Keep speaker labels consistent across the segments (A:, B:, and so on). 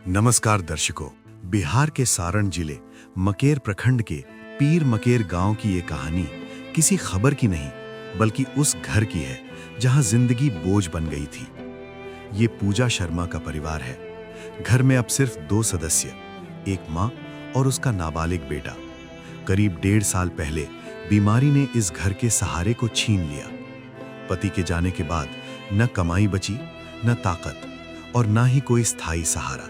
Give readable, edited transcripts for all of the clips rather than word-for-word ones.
A: नमस्कार दर्शकों, बिहार के सारण जिले मकेर प्रखंड के पीर मकेर गांव की ये कहानी किसी खबर की नहीं बल्कि उस घर की है जहां जिंदगी बोझ बन गई थी। ये पूजा शर्मा का परिवार है। घर में अब सिर्फ 2 सदस्य, एक माँ और उसका नाबालिग बेटा। करीब 1.5 साल पहले बीमारी ने इस घर के सहारे को छीन लिया। पति के जाने के बाद न कमाई बची, न ताकत और न ही कोई स्थायी सहारा।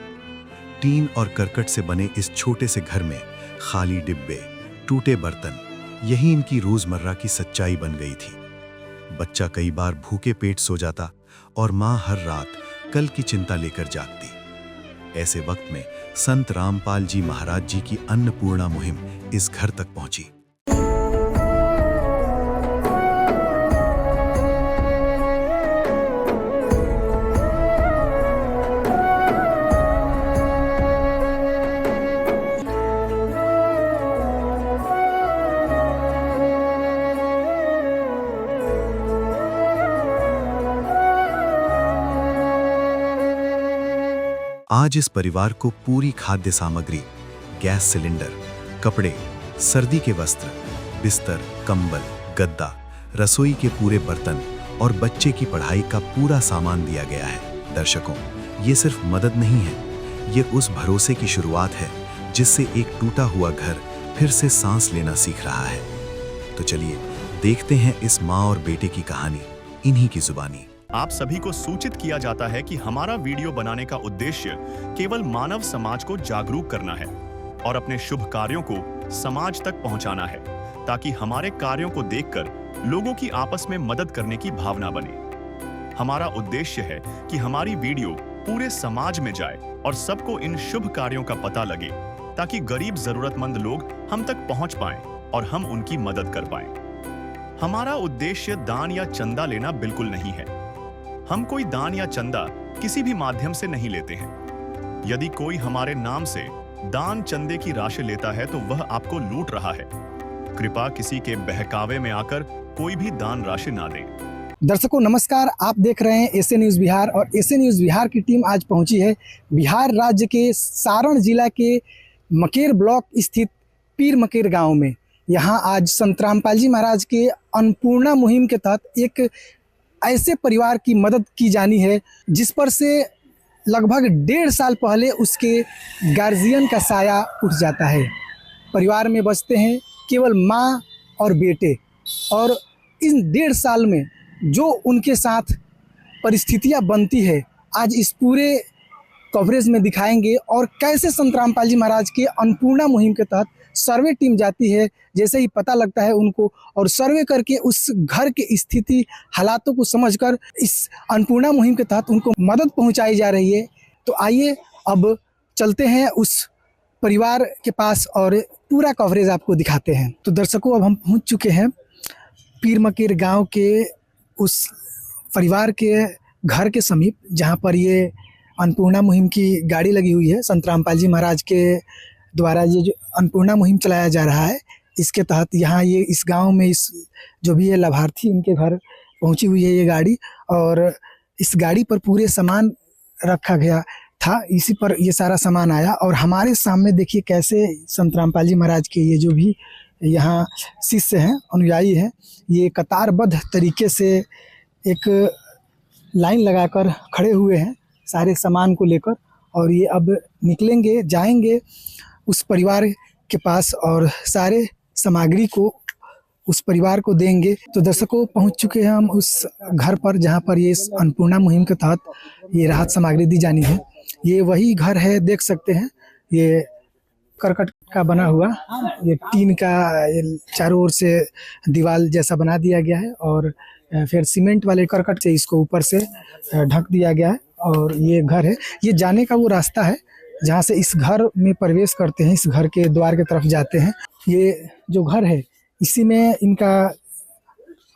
A: टीन और करकट से बने इस छोटे से घर में खाली डिब्बे, टूटे बर्तन, यही इनकी रोजमर्रा की सच्चाई बन गई थी। बच्चा कई बार भूखे पेट सो जाता और माँ हर रात कल की चिंता लेकर जागती। ऐसे वक्त में संत रामपाल जी महाराज जी की अन्नपूर्णा मुहिम इस घर तक पहुंची। आज इस परिवार को पूरी खाद्य सामग्री, गैस सिलेंडर, कपड़े, सर्दी के वस्त्र, बिस्तर, कंबल, गद्दा, रसोई के पूरे बर्तन और बच्चे की पढ़ाई का पूरा सामान दिया गया है। दर्शकों, ये सिर्फ मदद नहीं है, ये उस भरोसे की शुरुआत है जिससे एक टूटा हुआ घर फिर से सांस लेना सीख रहा है। तो चलिए देखते हैं इस माँ और बेटे की कहानी इन्हीं की जुबानी।
B: आप सभी को सूचित किया जाता है कि हमारा वीडियो बनाने का उद्देश्य केवल मानव समाज को जागरूक करना है और अपने शुभ कार्यों को समाज तक पहुंचाना है, ताकि हमारे कार्यों को देखकर लोगों की आपस में मदद करने की भावना बने। हमारा उद्देश्य है कि हमारी वीडियो पूरे समाज में जाए और सबको इन शुभ कार्यों का पता लगे, ताकि गरीब जरूरतमंद लोग हम तक पहुंच पाएं और हम उनकी मदद कर पाएं। हमारा उद्देश्य दान या चंदा लेना बिल्कुल नहीं है। हम कोई दान या चंदा किसी भी माध्यम से नहीं लेते हैं। यदि कोई हमारे नाम से दान चंदे की राशि लेता है तो वह आपको लूट रहा है। कृपया किसी के बहकावे में आकर कोई भी दान राशि ना दें।
C: दर्शकों नमस्कार, आप देख रहे हैं एसए न्यूज़ बिहार और एसए न्यूज़ बिहार की टीम आज पहुंची है बिहार राज्य के सारण जिला के मकेर ब्लॉक स्थित पीर मकेर गांव में। यहां आज संत रामपाल जी महाराज के अन्नपूर्णा मुहिम के तहत एक ऐसे परिवार की मदद की जानी है जिस पर से लगभग 1.5 साल पहले उसके गार्जियन का साया उठ जाता है। परिवार में बचते हैं केवल माँ और बेटे, और इन 1.5 साल में जो उनके साथ परिस्थितियां बनती है आज इस पूरे कवरेज में दिखाएंगे। और कैसे संत रामपाल जी महाराज के अन्नपूर्णा मुहिम के तहत सर्वे टीम जाती है, जैसे ही पता लगता है उनको, और सर्वे करके उस घर की स्थिति हालातों को समझकर इस अन्नपूर्णा मुहिम के तहत उनको मदद पहुंचाई जा रही है। तो आइए अब चलते हैं उस परिवार के पास और पूरा कवरेज आपको दिखाते हैं। तो दर्शकों, अब हम पहुंच चुके हैं पीर मकेर गाँव के उस परिवार के घर के समीप, जहाँ पर ये अन्नपूर्णा मुहिम की गाड़ी लगी हुई है। संत रामपाल जी महाराज के द्वारा ये जो अन्नपूर्णा मुहिम चलाया जा रहा है, इसके तहत यहाँ ये इस गांव में इस जो भी ये लाभार्थी इनके घर पहुंची हुई है ये गाड़ी, और इस गाड़ी पर पूरे सामान रखा गया था। इसी पर ये सारा सामान आया और हमारे सामने देखिए कैसे संत रामपाल जी महाराज के ये जो भी यहाँ शिष्य हैं, अनुयायी हैं, ये कतारबद्ध तरीके से एक लाइन लगाकर खड़े हुए हैं सारे सामान को लेकर, और ये अब निकलेंगे, जाएंगे उस परिवार के पास और सारे सामग्री को उस परिवार को देंगे। तो दर्शकों, पहुंच चुके हैं हम उस घर पर जहां पर ये अन्नपूर्णा मुहिम के तहत ये राहत सामग्री दी जानी है। ये वही घर है, देख सकते हैं, ये करकट का बना हुआ, ये टीन का चारों ओर से दीवार जैसा बना दिया गया है और फिर सीमेंट वाले करकट से इसको ऊपर से ढक दिया गया है। और ये घर है, ये जाने का वो रास्ता है जहाँ से इस घर में प्रवेश करते हैं, इस घर के द्वार की तरफ जाते हैं। ये जो घर है इसी में इनका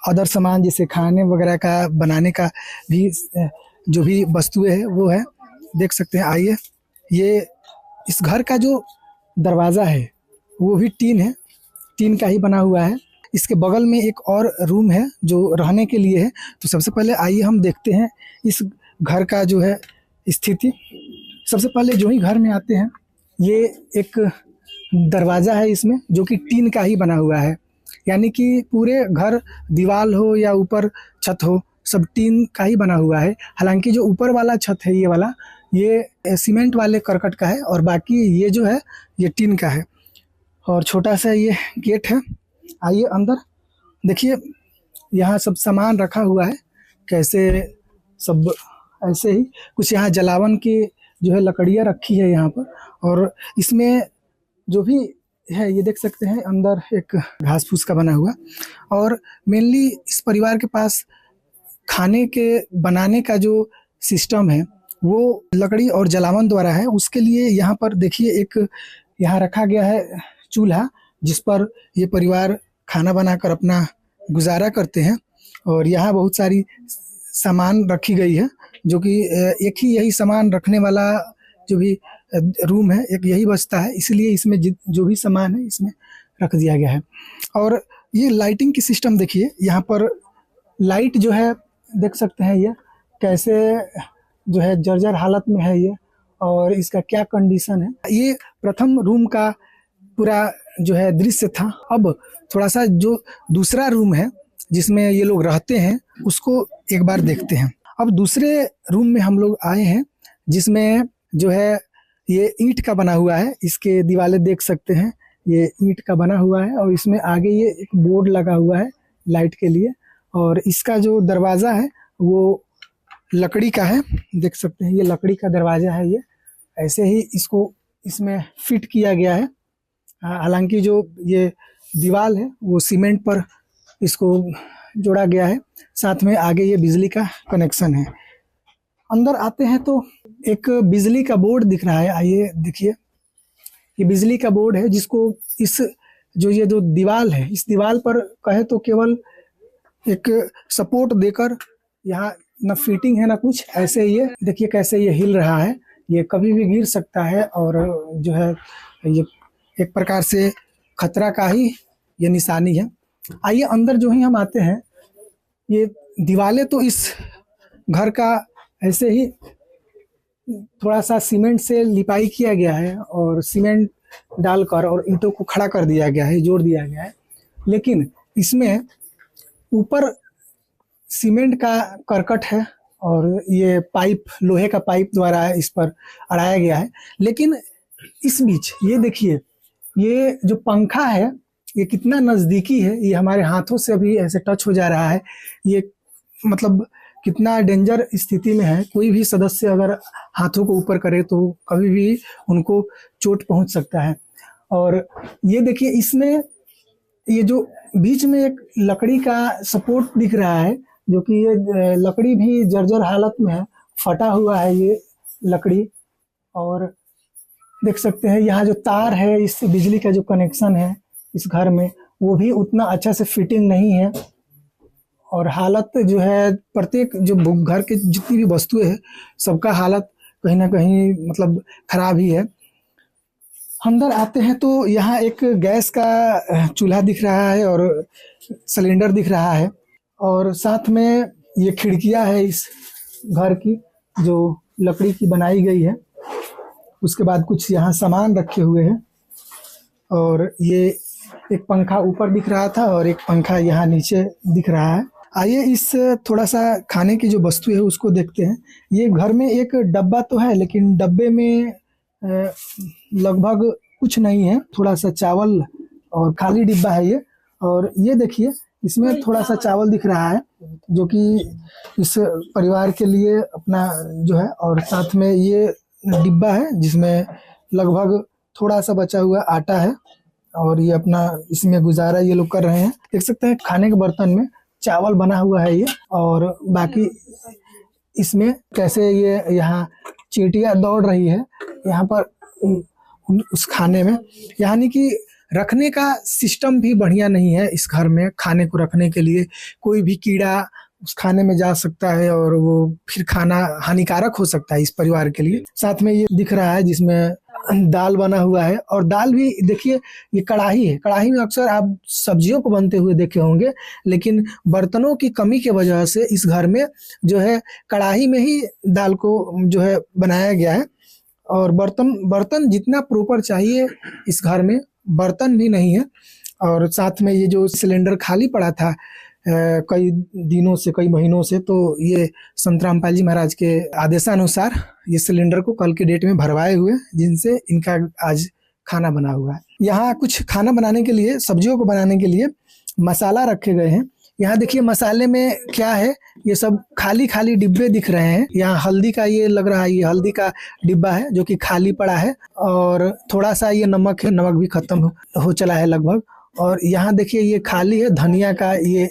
C: अदर सामान जैसे खाने वगैरह का बनाने का भी जो भी वस्तुएं है वो है, देख सकते हैं। आइए, ये इस घर का जो दरवाज़ा है वो भी टीन है, टीन का ही बना हुआ है। इसके बगल में एक और रूम है जो रहने के लिए है। तो सबसे पहले आइए हम देखते हैं इस घर का जो है स्थिति। सबसे पहले जो ही घर में आते हैं, ये एक दरवाज़ा है इसमें, जो कि टीन का ही बना हुआ है। यानी कि पूरे घर, दीवार हो या ऊपर छत हो, सब टीन का ही बना हुआ है। हालांकि जो ऊपर वाला छत है ये वाला, ये सीमेंट वाले करकट का है, और बाकी ये जो है ये टीन का है। और छोटा सा ये गेट है। आइए अंदर देखिए, यहाँ सब सामान रखा हुआ है। कैसे सब ऐसे ही कुछ यहाँ जलावन की जो है लकड़ियाँ रखी है यहाँ पर। और इसमें जो भी है ये देख सकते हैं, अंदर एक घास फूस का बना हुआ। और मेनली इस परिवार के पास खाने के बनाने का जो सिस्टम है वो लकड़ी और जलावन द्वारा है। उसके लिए यहाँ पर देखिए एक यहाँ रखा गया है चूल्हा, जिस पर ये परिवार खाना बनाकर अपना गुजारा करते हैं। और यहाँ बहुत सारी सामान रखी गई है, जो कि एक ही यही सामान रखने वाला जो भी रूम है, एक यही बचता है, इसलिए इसमें जो भी सामान है इसमें रख दिया गया है। और ये लाइटिंग की सिस्टम देखिए, यहाँ पर लाइट जो है देख सकते हैं ये कैसे जो है जर्जर हालत में है ये, और इसका क्या कंडीशन है। ये प्रथम रूम का पूरा जो है दृश्य था। अब थोड़ा सा जो दूसरा रूम है जिसमें ये लोग रहते हैं उसको एक बार देखते हैं। अब दूसरे रूम में हम लोग आए हैं, जिसमें जो है ये ईंट का बना हुआ है। इसके दीवारें देख सकते हैं, ये ईंट का बना हुआ है, और इसमें आगे ये एक बोर्ड लगा हुआ है लाइट के लिए। और इसका जो दरवाज़ा है वो लकड़ी का है, देख सकते हैं ये लकड़ी का दरवाज़ा है। ये ऐसे ही इसको इसमें फिट किया गया है। हालांकि जो ये दीवार है वो सीमेंट पर इसको जोड़ा गया है। साथ में आगे ये बिजली का कनेक्शन है। अंदर आते हैं तो एक बिजली का बोर्ड दिख रहा है। आइए देखिए, ये बिजली का बोर्ड है, जिसको इस ये जो दीवार है, इस दीवार पर कहे तो केवल एक सपोर्ट देकर, यहाँ न फिटिंग है ना कुछ, ऐसे ये देखिए कैसे ये हिल रहा है। ये कभी भी गिर सकता है, और जो है ये एक प्रकार से खतरा का ही ये निशानी है। आइए अंदर जो ही हम आते हैं, ये दीवारें तो इस घर का ऐसे ही थोड़ा सा सीमेंट से लिपाई किया गया है, और सीमेंट डालकर और ईंटों को खड़ा कर दिया गया है, जोड़ दिया गया है। लेकिन इसमें ऊपर सीमेंट का करकट है, और ये पाइप, लोहे का पाइप द्वारा इस पर अड़ाया गया है। लेकिन इस बीच ये देखिए, ये जो पंखा है ये कितना नज़दीकी है, ये हमारे हाथों से अभी ऐसे टच हो जा रहा है। ये मतलब कितना डेंजर स्थिति में है। कोई भी सदस्य अगर हाथों को ऊपर करे तो कभी भी उनको चोट पहुंच सकता है। और ये देखिए, इसमें ये जो बीच में एक लकड़ी का सपोर्ट दिख रहा है, जो कि ये लकड़ी भी जर्जर हालत में है, फटा हुआ है ये लकड़ी। और देख सकते हैं यहाँ जो तार है, इस बिजली का जो कनेक्शन है इस घर में, वो भी उतना अच्छा से फिटिंग नहीं है। और हालत जो है, प्रत्येक जो घर के जितनी भी वस्तुएं हैं सबका हालत कहीं ना कहीं मतलब खराब ही है। अंदर आते हैं तो यहाँ एक गैस का चूल्हा दिख रहा है और सिलेंडर दिख रहा है, और साथ में ये खिड़कियाँ है इस घर की जो लकड़ी की बनाई गई है। उसके बाद कुछ यहाँ सामान रखे हुए हैं, और ये एक पंखा ऊपर दिख रहा था और एक पंखा यहाँ नीचे दिख रहा है। आइए इस थोड़ा सा खाने की जो वस्तु है उसको देखते हैं। ये घर में एक डब्बा तो है, लेकिन डब्बे में लगभग कुछ नहीं है, थोड़ा सा चावल और खाली डिब्बा है ये। और ये देखिए, इसमें थोड़ा सा चावल दिख रहा है जो कि इस परिवार के लिए अपना जो है, और साथ में ये डिब्बा है जिसमें लगभग थोड़ा सा बचा हुआ आटा है, और ये अपना इसमें गुजारा ये लोग कर रहे हैं। देख सकते हैं खाने के बर्तन में चावल बना हुआ है ये, और बाकी इसमें कैसे ये यहाँ चींटियाँ दौड़ रही है यहाँ पर उस खाने में। यानी कि रखने का सिस्टम भी बढ़िया नहीं है इस घर में। खाने को रखने के लिए कोई भी कीड़ा उस खाने में जा सकता है, और वो फिर खाना हानिकारक हो सकता है इस परिवार के लिए। साथ में ये दिख रहा है जिसमें दाल बना हुआ है, और दाल भी देखिए ये कढ़ाई है। कढ़ाई में अक्सर आप सब्जियों को बनते हुए देखे होंगे, लेकिन बर्तनों की कमी की वजह से इस घर में जो है कढ़ाई में ही दाल को जो है बनाया गया है। और बर्तन बर्तन जितना प्रॉपर चाहिए इस घर में बर्तन भी नहीं है। और साथ में ये जो सिलेंडर खाली पड़ा था कई दिनों से, कई महीनों से, तो ये संत रामपाल जी महाराज के आदेशानुसार ये सिलेंडर को कल के डेट में भरवाए हुए, जिनसे इनका आज खाना बना हुआ है। यहाँ कुछ खाना बनाने के लिए, सब्जियों को बनाने के लिए मसाला रखे गए हैं। यहाँ देखिए मसाले में क्या है, ये सब खाली खाली डिब्बे दिख रहे हैं। यहाँ हल्दी का ये लग रहा है, ये हल्दी का डिब्बा है जो कि खाली पड़ा है, और थोड़ा सा ये नमक है, नमक भी खत्म हो चला है लगभग। और यहाँ देखिए ये खाली है, धनिया का ये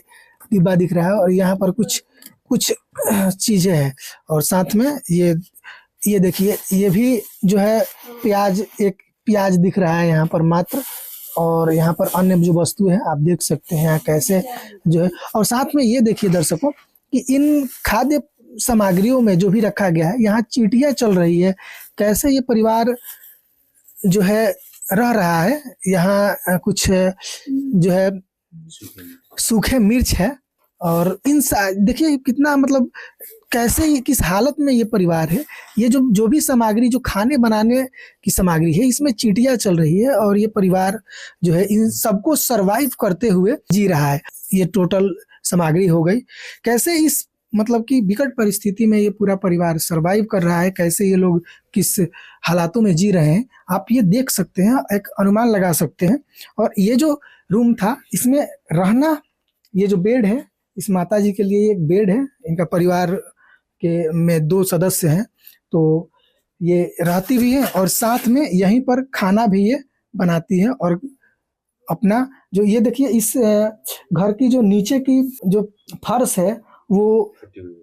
C: डिब्बा दिख रहा है, और यहाँ पर कुछ कुछ चीजें हैं। और साथ में ये देखिए ये भी जो है प्याज, एक प्याज दिख रहा है यहाँ पर मात्र। और यहाँ पर अन्य जो वस्तु है आप देख सकते हैं यहाँ कैसे जो है। और साथ में ये देखिए दर्शकों कि इन खाद्य सामग्रियों में जो भी रखा गया है, यहाँ चींटियां चल रही है। कैसे ये परिवार जो है रह रहा है। यहाँ कुछ जो है सूखे मिर्च है, और इन देखिए कितना मतलब कैसे किस हालत में ये परिवार है। ये जो भी सामग्री, जो खाने बनाने की सामग्री है, इसमें चींटियां चल रही है, और ये परिवार जो है इन सबको सरवाइव करते हुए जी रहा है। ये टोटल सामग्री हो गई। कैसे इस मतलब कि विकट परिस्थिति में ये पूरा परिवार सरवाइव कर रहा है, कैसे ये लोग किस हालातों में जी रहे हैं, आप ये देख सकते हैं, एक अनुमान लगा सकते हैं। और ये जो रूम था, इसमें रहना, ये जो बेड है, इस माता जी के लिए एक बेड है। इनका परिवार के में 2 सदस्य हैं, तो ये रहती भी है, और साथ में यहीं पर खाना भी ये बनाती है। और अपना जो ये देखिए इस घर की जो नीचे की जो फर्श है वो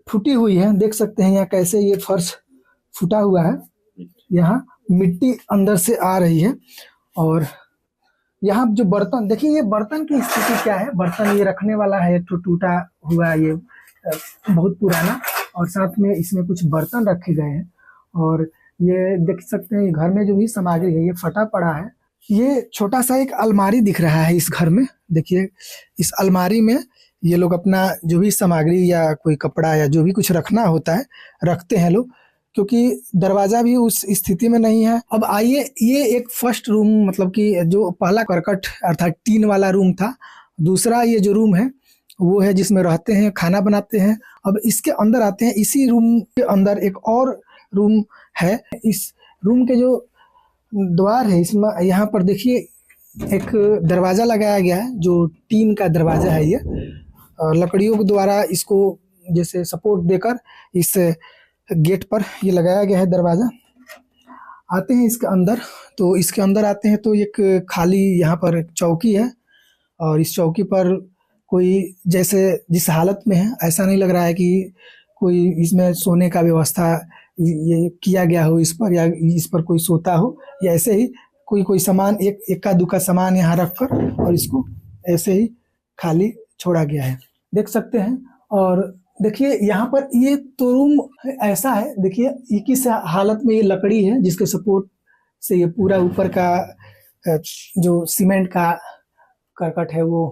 C: फूटी हुई है। देख सकते हैं यहाँ कैसे ये फर्श फूटा हुआ है, यहाँ मिट्टी अंदर से आ रही है। और यहाँ जो बर्तन देखिए, ये बर्तन की स्थिति क्या है। बर्तन ये रखने वाला है तो टूटा हुआ, ये बहुत पुराना, और साथ में इसमें कुछ बर्तन रखे गए हैं। और ये देख सकते हैं घर में जो भी सामग्री है ये फटा पड़ा है। ये छोटा सा एक अलमारी दिख रहा है इस घर में। देखिए इस अलमारी में ये लोग अपना जो भी सामग्री या कोई कपड़ा या जो भी कुछ रखना होता है रखते हैं लोग, क्योंकि दरवाजा भी उस स्थिति में नहीं है। अब आइए, ये एक फर्स्ट रूम, मतलब कि जो पहला करकट अर्थात टीन वाला रूम था। दूसरा ये जो रूम है वो है जिसमें रहते हैं, खाना बनाते हैं। अब इसके अंदर आते हैं। इसी रूम के अंदर एक और रूम है। इस रूम के जो द्वार है, इसमें यहाँ पर देखिए एक दरवाजा लगाया गया है, जो टीन का दरवाजा है। ये लकड़ियों के द्वारा इसको जैसे सपोर्ट देकर इस गेट पर ये लगाया गया है दरवाजा। आते हैं इसके अंदर, तो इसके अंदर आते हैं तो एक खाली यहाँ पर चौकी है, और इस चौकी पर कोई जैसे जिस हालत में है ऐसा नहीं लग रहा है कि कोई इसमें सोने का व्यवस्था ये किया गया हो इस पर, या इस पर कोई सोता हो, या ऐसे ही कोई सामान एक इक्का दुक्का सामान यहाँ रखकर और इसको ऐसे ही खाली छोड़ा गया है, देख सकते हैं। और देखिए यहाँ पर ये तो रूम ऐसा है, देखिए ये किस हालत में ये लकड़ी है जिसके सपोर्ट से ये पूरा ऊपर का जो सीमेंट का करकट है वो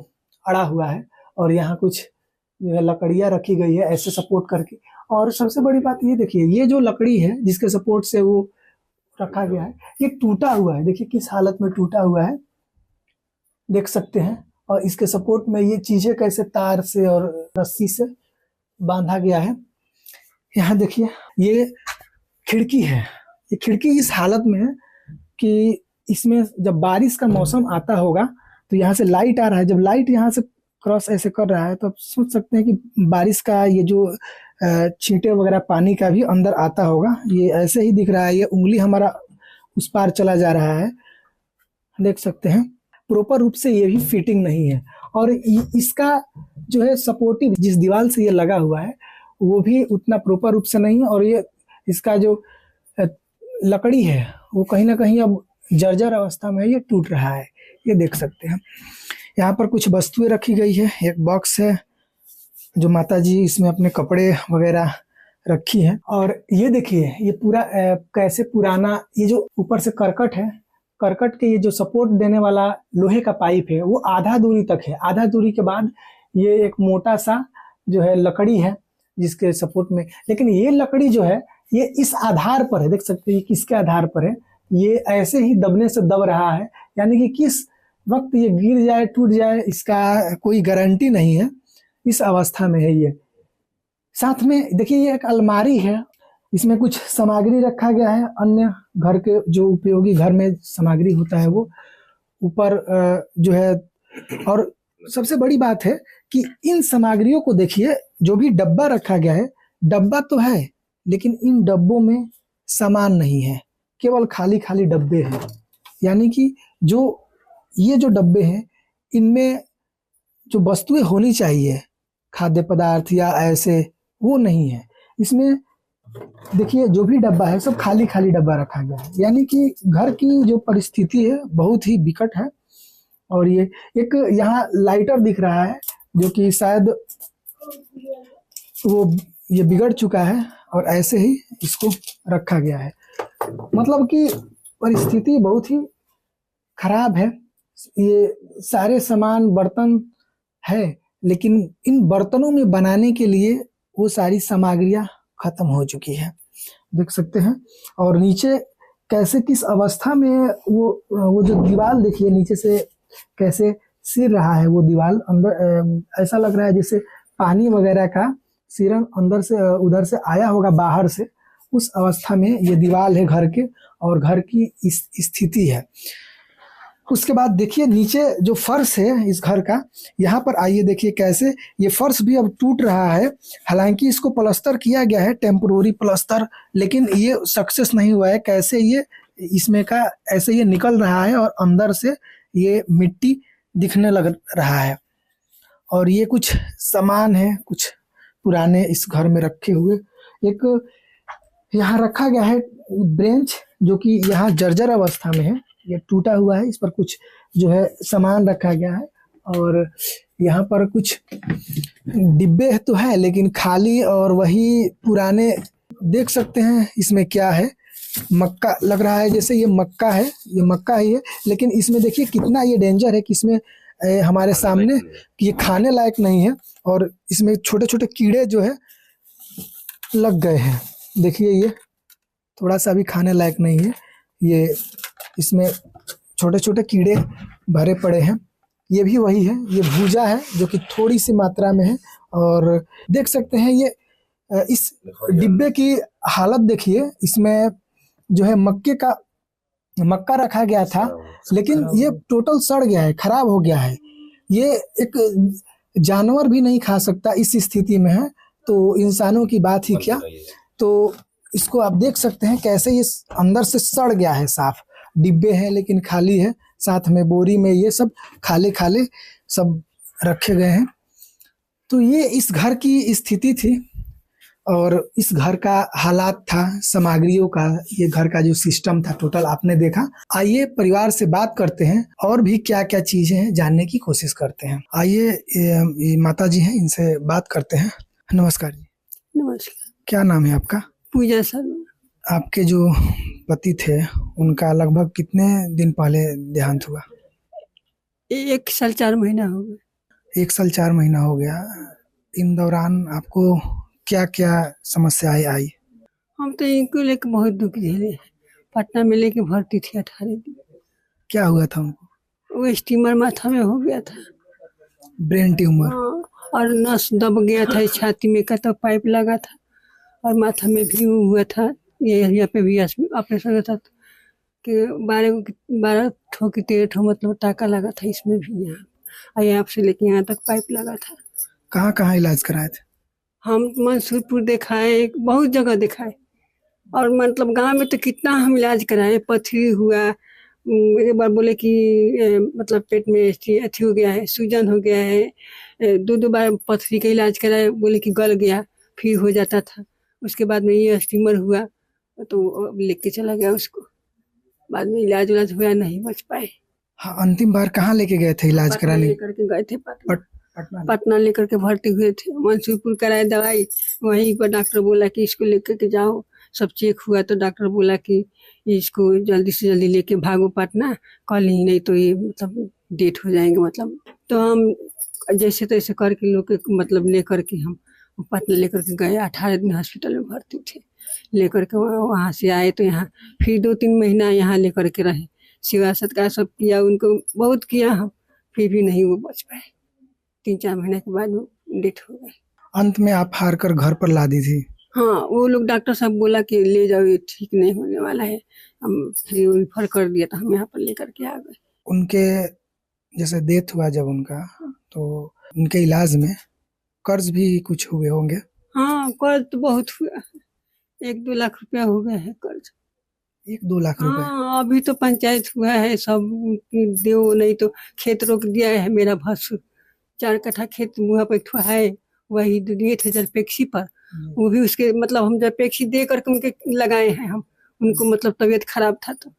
C: अड़ा हुआ है, और यहाँ कुछ जो है लकड़ियाँ रखी गई है ऐसे सपोर्ट करके। और सबसे बड़ी बात ये देखिए, ये जो लकड़ी है जिसके सपोर्ट से वो रखा गया है, ये टूटा हुआ है। देखिए किस हालत में टूटा हुआ है, देख सकते हैं। और इसके सपोर्ट में ये चीजें कैसे तार से और रस्सी से बांधा गया है। यहाँ देखिए ये खिड़की है, ये खिड़की इस हालत में है कि इसमें जब बारिश का मौसम आता होगा तो यहाँ से लाइट आ रहा है, जब लाइट यहाँ से क्रॉस ऐसे कर रहा है तो आप सोच सकते हैं कि बारिश का ये जो छींटे वगैरह पानी का भी अंदर आता होगा। ये ऐसे ही दिख रहा है, ये उंगली हमारा उस पार चला जा रहा है, देख सकते हैं। प्रॉपर रूप से ये भी फिटिंग नहीं है, और इसका जो है सपोर्टिव जिस दीवार से ये लगा हुआ है वो भी उतना प्रॉपर रूप से नहीं है, और ये इसका जो लकड़ी है वो कहीं ना कहीं अब जर्जर अवस्था में ये टूट रहा है, ये देख सकते हैं। यहाँ पर कुछ वस्तुएं रखी गई है, एक बॉक्स है जो माता जी इसमें अपने कपड़े वगैरह रखी हैं। और ये देखिए ये पूरा कैसे पुराना, ये जो ऊपर से करकट है, करकट के ये जो सपोर्ट देने वाला लोहे का पाइप है वो आधा दूरी तक है, आधा दूरी के बाद ये एक मोटा सा जो है लकड़ी है जिसके सपोर्ट में, लेकिन ये लकड़ी जो है ये इस आधार पर है, देख सकते हैं किसके आधार पर है, ये ऐसे ही दबने से दब रहा है, यानी कि किस वक्त ये गिर जाए टूट जाए इसका कोई गारंटी नहीं है, इस अवस्था में है ये। साथ में देखिए ये एक अलमारी है, इसमें कुछ सामग्री रखा गया है, अन्य घर के जो उपयोगी घर में सामग्री होता है वो ऊपर जो है। और सबसे बड़ी बात है कि इन सामग्रियों को देखिए, जो भी डब्बा रखा गया है, डब्बा तो है लेकिन इन डब्बों में सामान नहीं है, केवल खाली खाली डब्बे हैं। यानी कि ये जो डब्बे हैं इनमें जो वस्तुएं होनी चाहिए खाद्य पदार्थ या ऐसे, वो नहीं है इसमें। देखिए जो भी डब्बा है सब खाली खाली डब्बा रखा गया है, यानी कि घर की जो परिस्थिति है बहुत ही विकट है। और ये एक यहाँ लाइटर दिख रहा है जो कि शायद वो ये बिगड़ चुका है और ऐसे ही इसको रखा गया है। मतलब कि परिस्थिति बहुत ही खराब है। ये सारे सामान बर्तन है लेकिन इन बर्तनों में बनाने के लिए वो सारी सामग्रियां खत्म हो चुकी है, देख सकते हैं। और नीचे कैसे किस अवस्था में वो जो दीवार देखिए नीचे से कैसे सिर रहा है, वो दीवार अंदर ऐसा लग रहा है जैसे पानी वगैरह का सिरन अंदर से उधर से आया होगा बाहर से, उस अवस्था में ये दीवार है घर के, और घर की इस स्थिति है। उसके बाद देखिए नीचे जो फर्श है इस घर का, यहाँ पर आइए देखिए कैसे ये फर्श भी अब टूट रहा है। हालांकि इसको प्लास्टर किया गया है, टेम्पोररी प्लास्टर, लेकिन ये सक्सेस नहीं हुआ है। कैसे ये इसमें का ऐसे ये निकल रहा है और अंदर से ये मिट्टी दिखने लग रहा है। और ये कुछ सामान है कुछ पुराने इस घर में रखे हुए। एक यहाँ रखा गया है ब्रेंच जो कि यहाँ जर्जर अवस्था में है, ये टूटा हुआ है, इस पर कुछ जो है सामान रखा गया है। और यहाँ पर कुछ डिब्बे तो है लेकिन खाली, और वही पुराने देख सकते हैं इसमें क्या है, मक्का लग रहा है जैसे ये मक्का है, ये मक्का ही है। लेकिन इसमें देखिए कितना ये डेंजर है कि इसमें हमारे सामने ये खाने लायक नहीं है और इसमें छोटे छोटे कीड़े जो है लग गए हैं। देखिए ये थोड़ा सा भी खाने लायक नहीं है, ये इसमें छोटे छोटे कीड़े भरे पड़े हैं। ये भी वही है, ये भूजा है जो कि थोड़ी सी मात्रा में है। और देख सकते हैं ये इस डिब्बे की हालत देखिए, इसमें जो है मक्का रखा गया था लेकिन ये टोटल सड़ गया है, खराब हो गया है। ये एक जानवर भी नहीं खा सकता इस स्थिति में है, तो इंसानों की बात ही क्या। तो इसको आप देख सकते हैं कैसे ये अंदर से सड़ गया है साफ। डिब्बे हैं लेकिन खाली है, साथ में बोरी में ये सब खाले खाले सब रखे गए हैं। तो ये इस घर की स्थिति थी और इस घर का हालात था, सामग्रियों का, ये घर का जो सिस्टम था टोटल आपने देखा। आइए परिवार से बात करते हैं और भी क्या क्या चीजें हैं जानने की कोशिश करते हैं। आइए ये माता जी हैं, इनसे बात करते हैं। नमस्कार जी।
D: नमस्कार।
C: क्या नाम है आपका?
D: पूजा शर्मा।
C: आपके जो पति थे उनका लगभग कितने दिन पहले देहांत हुआ?
D: 1 साल 4 महीना हो गया।
C: 1 साल 4 महीना हो गया। इन दौरान आपको क्या क्या समस्याएं आई?
D: हम तो इनको लेके बहुत दुख झेले हैं। पटना में लेके भर्ती थी 18 दिन।
C: क्या हुआ था उनको?
D: वो स्टीमर माथा में हो गया था,
C: ब्रेन ट्यूमर।
D: हाँ, और नस दब गया था, छाती में का तो पाइप लगा था और माथा में भी हुआ था। ये यहाँ पे भी ऑपरेशन हुआ था कि 12 ठो की 13 ठो मतलब टाका लगा था इसमें भी। यहाँ से लेके यहाँ तक पाइप लगा था।
C: कहाँ कहाँ इलाज कराए थे?
D: हम मंसूरपुर दिखाए, बहुत जगह दिखाए, और मतलब गांव में तो कितना हम इलाज कराए। पथरी हुआ, एक बार बोले कि मतलब पेट में अथी हो गया है, सूजन हो गया है। 2 बार पथरी का इलाज कराए, बोले कि गल गया, फिर हो जाता था। उसके बाद में ये स्टीमर हुआ तो लेके चला गया उसको। बाद में इलाज उलाज हुआ, नहीं बच पाए।
C: हाँ, अंतिम बार कहाँ लेके गए थे इलाज कराने?
D: लेकर के गए थे पटना लेकर के भर्ती हुए थे। मंसूरपुर कराए दवाई, वहीं पर डॉक्टर बोला कि इसको लेकर के जाओ। सब चेक हुआ तो डॉक्टर बोला कि इसको जल्दी से जल्दी लेके भागो पटना, कल ही, नहीं तो ये मतलब डेट हो जाएंगे मतलब। तो हम जैसे तैसे करके लोग मतलब लेकर के हम पटना लेकर के गए। 18 दिन हॉस्पिटल में भर्ती थे। लेकर के वहाँ से आए तो यहाँ फिर 2-3 महीना यहाँ लेकर के रहे, सेवा सत्कार सब किया, उनको बहुत किया हम, फिर भी नहीं वो बच पाए। 3-4 महीने के बाद वो डेथ हो गए।
C: अंत में आप हार कर घर पर ला दी थी।
D: हाँ, वो लोग डॉक्टर साहब बोला कि ले जाओ, ये ठीक नहीं होने वाला है, हम फिर रिफर कर दिया तो हम यहाँ पर लेकर के आ गए।
C: उनके जैसे डेथ हुआ जब उनका, तो उनके इलाज में कर्ज भी कुछ हुए होंगे।
D: हाँ, कर्ज तो बहुत हुआ, 1-2 लाख रुपया हो गए हैं कर्ज।
C: 1-2 लाख रुपए।
D: हाँ, अभी तो पंचायत हुआ है, सब दो, नहीं तो खेत रोक दिया है मेरा भसुर, 4 कट्ठा खेत मुँह पे ठुआ है, वही दिए थे जरपेक्सी पर, वो भी उसके मतलब हम जरपेक्सी दे करके उनके लगाए हैं हम, उनको मतलब तबीयत खराब था तो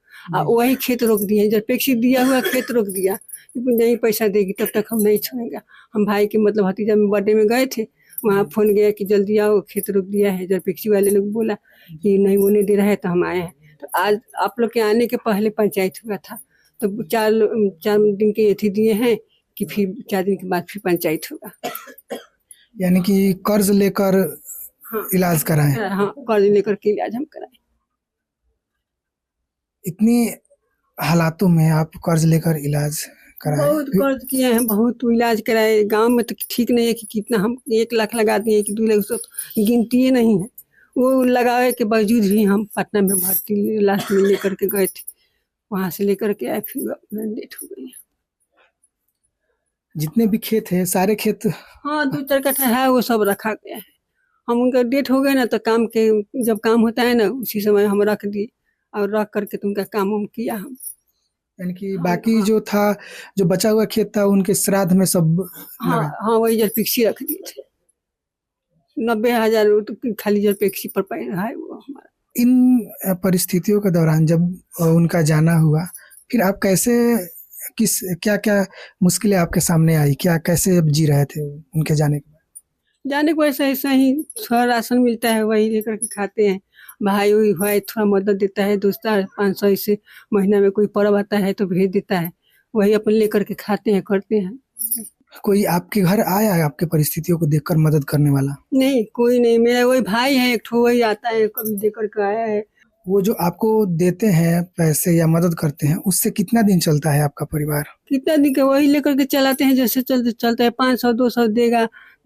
D: वही खेत रोक दिए, जरपेक्सी दिया हुआ खेत रोक दिया, नहीं पैसा देगी तब तक हम नहीं छोड़ेंगे। हम भाई के मतलब भतीजा में बर्थडे में गए थे, वहाँ फोन गया कि जल्दी आओ, खेत रोक दिया है, जरपेक्सी वाले लोग बोला कि नहीं वो नहीं दे रहा है, तो हम आए हैं। तो आज आप लोग के आने के पहले पंचायत हुआ था, तो 4 दिन के एथी दिए हैं कि फिर 4 दिन के बाद फिर पंचायत होगा।
C: यानी कि कर्ज लेकर
D: हाँ,
C: इलाज कराए।
D: हाँ, कर्ज लेकर के इलाज हम कराए।
C: इतनी हालातों में आप कर्ज लेकर इलाज कराए।
D: बहुत कर्ज किए हैं, बहुत इलाज कराए, गांव में तो ठीक नहीं है कि कितना हम 1 लाख लगा दिए कि 2 लाख, उसको तो गिनती ही नहीं है। वो लगाए के बावजूद भी हम पटना में भर्ती लास्ट में लेकर के गए थे, वहाँ से लेकर के आए, फिर अपना डेथ हो गई।
C: जितने भी खेत है सारे खेत।
D: हाँ, 2-4 कट्ठा है, वो सब रखा गया है। हम उनका डेथ हो गए ना, तो काम के जब काम होता है ना, उसी समय हम रख दिए और रख करके तो उनका काम हम किया हम।
C: यानी कि बाकी जो था, जो बचा हुआ खेत था, उनके श्राद्ध में सब
D: हाँ
C: लगा।
D: हाँ, वही जरपेक्सी रख दिए थे, 90,000 तो खाली जरपेक्सी पर पैसा है वो हमारा।
C: इन परिस्थितियों के दौरान जब उनका जाना हुआ, फिर आप कैसे, किस क्या क्या मुश्किलें आपके सामने आई, क्या कैसे अब जी रहे थे उनके जाने के बाद?
D: जाने को ऐसा ही थोड़ा राशन मिलता है, वही लेकर के खाते हैं। भाई वही भाई थोड़ा मदद देता है, दोस्त 500 ऐसे महीना में कोई पर्व आता है तो भेज देता है, वही अपन लेकर के खाते हैं, करते हैं।
C: कोई आपके घर आया आपके परिस्थितियों को देखकर मदद करने वाला?
D: नहीं, कोई नहीं, मेरा वही भाई है एक ठो, वही आता है, कभी देकर के आया है।
C: वो जो आपको देते हैं पैसे या मदद करते हैं, उससे कितना दिन चलता है आपका परिवार?
D: कितना दिन का वही लेकर के चलाते हैं, जैसे चलता है, 500-200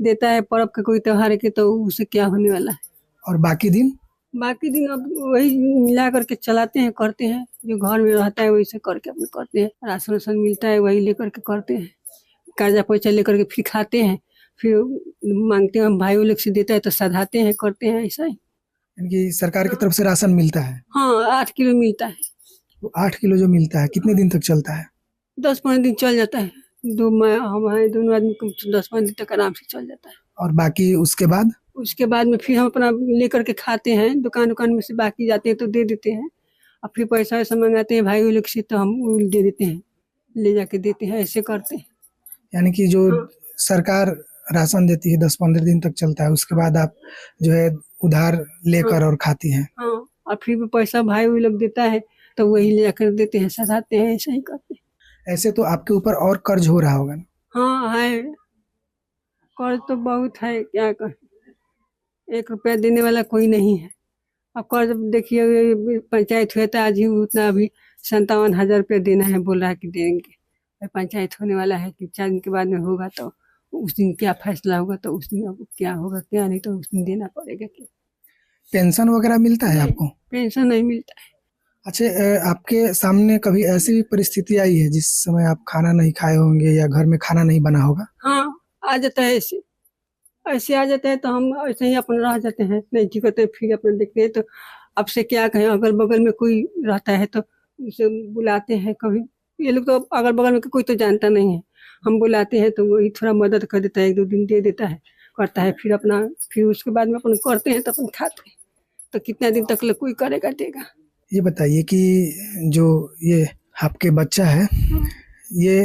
D: देता है पर्व के कोई त्योहार के, तो उससे क्या होने वाला है।
C: और बाकी दिन?
D: बाकी दिन अब वही मिला करके चलाते हैं, करते हैं, जो घर में रहता है वही से करके अपने करते हैं। राशन वासन मिलता है, वही लेकर के करते हैं, कर्जा पैसा लेकर के फिर खाते हैं, फिर मांगते हैं, हम भाई लोग से देता है तो सधाते हैं, करते हैं, ऐसा ही।
C: यानी कि सरकार की तरफ से राशन मिलता है?
D: हाँ, 8 किलो मिलता है।
C: वो 8 किलो जो मिलता है कितने दिन तक चलता है?
D: 10-15 दिन चल जाता है, हमारे दोनों आदमी को 10-15 दिन तक आराम से चल जाता है।
C: और बाकी उसके बाद?
D: उसके बाद में फिर हम अपना लेकर के खाते हैं, दुकान में से बाकी जाते हैं तो दे देते हैं, और फिर पैसा वैसा मंगाते हैं भाई लोग से तो हम दे देते हैं, ले जाके देते हैं, ऐसे करते हैं।
C: यानी कि जो सरकार राशन देती है 10-15 दिन तक चलता है, उसके बाद आप जो है उधार लेकर और खाती हैं।
D: हाँ, और फिर भी पैसा भाई लोग देता है तो वही ले जाकर देते हैं, सधाते हैं, ऐसा ही करते हैं।
C: ऐसे तो आपके ऊपर और कर्ज हो रहा होगा ना?
D: हाँ है, कर्ज तो बहुत है, क्या कहें, 1 रुपया देने वाला कोई नहीं है। अब कर्ज देखिए, पंचायत हुआ था आज ही, उतना अभी 57,000 रुपया देना है, बोल रहा है कि देंगे। पंचायत होने वाला है कि 4 दिन के बाद में होगा, तो उस दिन क्या फैसला होगा, तो उस दिन अब क्या होगा क्या नहीं, तो उस दिन देना पड़ेगा। क्या
C: पेंशन वगैरह मिलता है आपको?
D: पेंशन नहीं मिलता है।
C: अच्छा, आपके सामने कभी ऐसी भी परिस्थिति आई है जिस समय आप खाना नहीं खाए होंगे या घर में खाना नहीं बना होगा?
D: हाँ, आ जाता है, ऐसे आ जाता है, तो हम ऐसे ही अपन रह जाते हैं, नहीं ठीक होते, फिर अपन देखते हैं। तो अब से क्या कहें, अगल बगल में कोई रहता है तो उसे बुलाते हैं, कभी ये लोग तो अगल बगल में कोई तो जानता नहीं है, हम बुलाते हैं तो वही थोड़ा मदद कर देता है, 1-2 दिन दे देता है, करता है, फिर अपना फिर उसके बाद में अपन करते हैं तो अपन खाते हैं। तो कितना दिन तक कोई करेगा देगा।
C: ये बताइए कि जो ये आपके बच्चा है, ये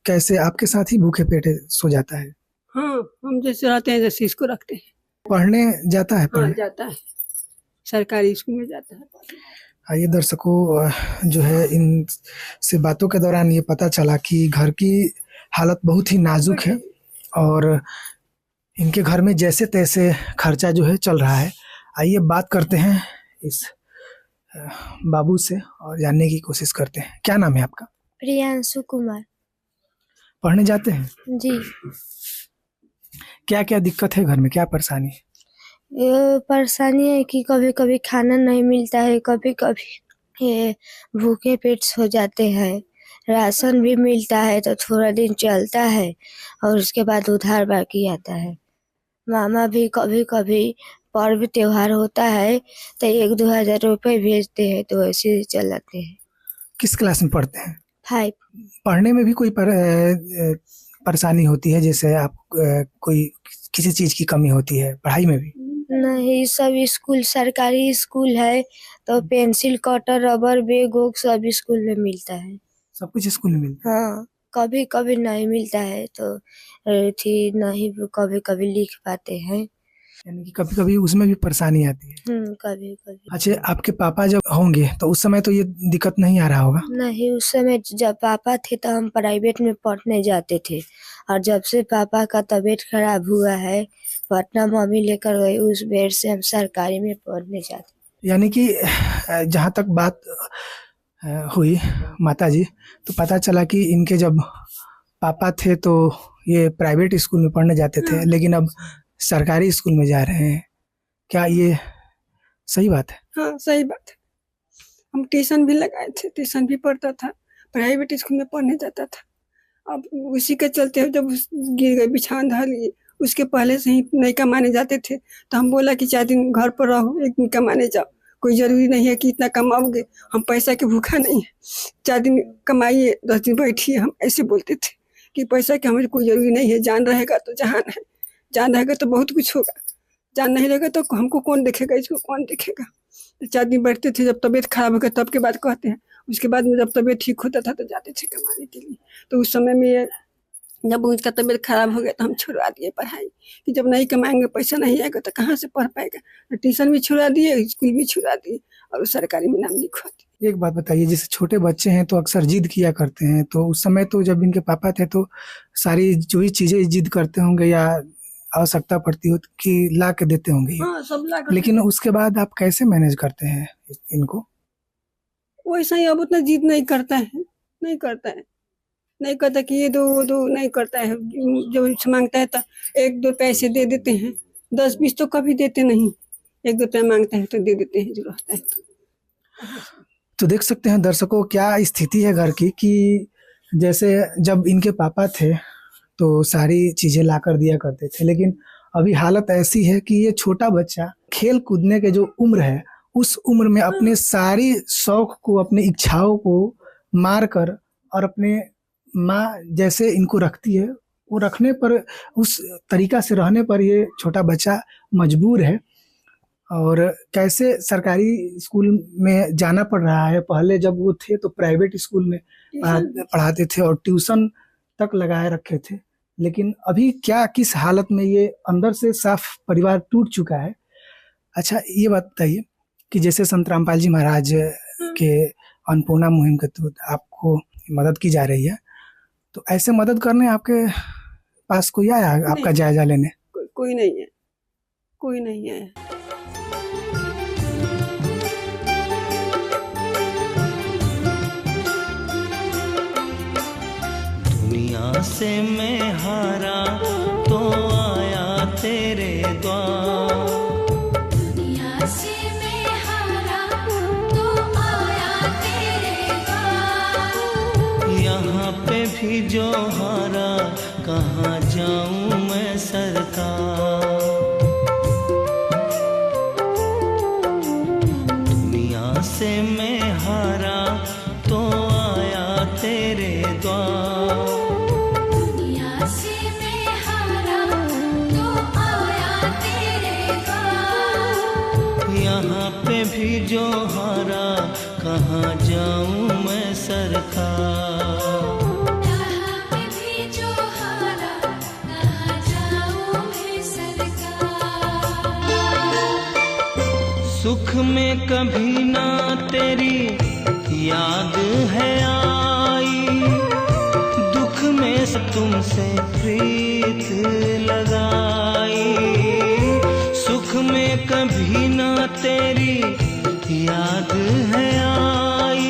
C: कैसे आपके साथ ही भूखे पेटे सो जाता है?
D: हाँ, हम जैसे रहते हैं जैसे इसको रखते हैं।
C: पढ़ने जाता है?
D: हाँ,
C: पढ़ने
D: जाता है, सरकारी स्कूल में जाता है।
C: आइए दर्शकों, जो है इन से बातों के दौरान ये पता चला कि घर की हालत बहुत ही नाजुक है और इनके घर में जैसे तैसे खर्चा जो है चल रहा है। आइए बात करते हैं इस बाबू से और जानने की कोशिश करते हैं। क्या नाम है आपका?
E: प्रियांशु कुमार।
C: पढ़ने जाते हैं?
E: जी।
C: क्या क्या दिक्कत है घर में, क्या परेशानी है?
E: ये परेशानी है कि कभी कभी खाना नहीं मिलता है, कभी कभी ये भूखे पेट सो जाते हैं। राशन भी मिलता है तो थोड़ा दिन चलता है और उसके बाद उधार बाकी आता है। मामा भी कभी कभी पर्व त्योहार होता है तो 1-2 हजार रुपये भेजते हैं, तो ऐसे ही चलाते हैं।
C: किस क्लास में पढ़ते हैं?
E: 5।
C: पढ़ने में भी कोई परेशानी होती है, जैसे आप कोई किसी चीज की कमी होती है पढ़ाई में भी?
E: नहीं, सब स्कूल सरकारी स्कूल है तो पेंसिल कटर रबर बैग वोग सब स्कूल में मिलता है।
C: सब कुछ स्कूल में मिलता है?
E: हाँ, कभी कभी नहीं मिलता है तो थी नहीं, कभी कभी लिख पाते हैं।
C: यानी कि कभी कभी उसमें भी परेशानी आती है।
E: कभी कभी।
C: अच्छा, आपके पापा जब होंगे तो उस समय तो ये दिक्कत नहीं आ रहा होगा?
E: नहीं, उस समय जब पापा थे तो हम प्राइवेट में पढ़ने जाते थे, और जब से पापा का तबीयत खराब हुआ है पटना मम्मी लेकर गई, उस बेर से हम सरकारी में पढ़ने जाते।
C: यानी कि जहाँ तक बात हुई माता जी, तो पता चला कि इनके जब पापा थे तो ये प्राइवेट स्कूल में पढ़ने जाते थे, लेकिन अब सरकारी स्कूल में जा रहे हैं। क्या ये सही बात है?
D: हाँ, सही बात है। हम ट्यूशन भी लगाए थे, ट्यूशन भी पढ़ता था, प्राइवेट स्कूल में पढ़ने जाता था। अब उसी के चलते जब गिर गए बिछान धर लिए, उसके पहले से ही नहीं कमाने जाते थे तो हम बोला कि 4 दिन घर पर रहो, 1 दिन कमाने जाओ। कोई ज़रूरी नहीं है कि इतना कमाओगे, हम पैसा के भूखा नहीं है। 4 दिन कमाइए, 10 दिन बैठिए, हम ऐसे बोलते थे कि पैसा की हमें कोई ज़रूरी नहीं है। जान रहेगा तो जहान है, जान रहेगा तो बहुत कुछ होगा, जान नहीं रहेगा तो हमको कौन देखेगा, इसको कौन देखेगा। तो 4 दिन बैठते थे, जब तबीयत खराब हो गया तब के बाद कहते हैं। उसके बाद में जब तबीयत ठीक होता था तो जाते थे कमाने के लिए। तो उस समय में जब उसका तबीयत खराब हो गया तो हम छुड़वा दिए पढ़ाई, कि जब नहीं कमाएंगे, पैसा नहीं आएगा तो कहाँ से पढ़ पाएगा। तो ट्यूशन भी छुड़ा दिए, स्कूल भी छुड़ा दिए और सरकारी में नाम लिखवा दिए।
C: एक बात बताइए, जैसे छोटे बच्चे हैं तो अक्सर जिद किया करते हैं, तो उस समय तो जब इनके पापा थे तो सारी जो भी चीज़ें जिद करते होंगे या आवश्यकता पड़ती हो कि ला के देते होंगे।
D: हाँ, सब ला कर।
C: लेकिन उसके बाद आप कैसे मैनेज करते हैं इनको?
D: वैसा ही अब उतना जिद नहीं करता है, नहीं करता कि ये दो वो दो, नहीं करता है। जो मांगता है तो 1-2 पैसे दे देते हैं, 10-20 तो कभी देते नहीं। 1-2 रुपया मांगता है तो दे देते हैं जो रहता है
C: तो देख सकते हैं दर्शकों क्या स्थिति है घर की, कि जैसे जब इनके पापा थे तो सारी चीज़ें ला कर दिया करते थे, लेकिन अभी हालत ऐसी है कि ये छोटा बच्चा खेल कूदने के जो उम्र है, उस उम्र में अपने सारी शौक को, अपनी इच्छाओं को मार कर और अपने माँ जैसे इनको रखती है वो रखने पर, उस तरीका से रहने पर ये छोटा बच्चा मजबूर है। और कैसे सरकारी स्कूल में जाना पड़ रहा है। पहले जब वो थे तो प्राइवेट स्कूल में पढ़ाते थे और ट्यूशन तक लगाए रखे थे, लेकिन अभी क्या किस हालत में ये अंदर से साफ परिवार टूट चुका है। अच्छा, ये बात बताइए कि जैसे संत रामपाल जी महाराज के अन्नपूर्णा मुहिम के तहत आपको मदद की जा रही है, तो ऐसे मदद करने आपके पास कोई आया आपका जायजा लेने?
D: कोई नहीं है, कोई नहीं है।
F: दुनिया से मैं हारा तो आया तेरे द्वार,
G: दुनिया से मैं हारा तो आया तेरे द्वार।
F: यहाँ पे भी जो हारा कहाँ जाऊँ मैं सरकार। दुनिया से मैं हारा तो आया तेरे द्वार,
G: दुनिया से मैं हारा तो आया तेरे द्वार।
F: यहाँ पे भी जो हारा कहाँ जाऊँ मैं सरकार।
G: यहाँ पे भी जो हारा कहाँ जाऊँ मैं सरकार।
F: सुख में कभी ना तेरी याद है आई, दुख में तुमसे प्रीत लगाई। सुख में कभी ना तेरी याद है आई,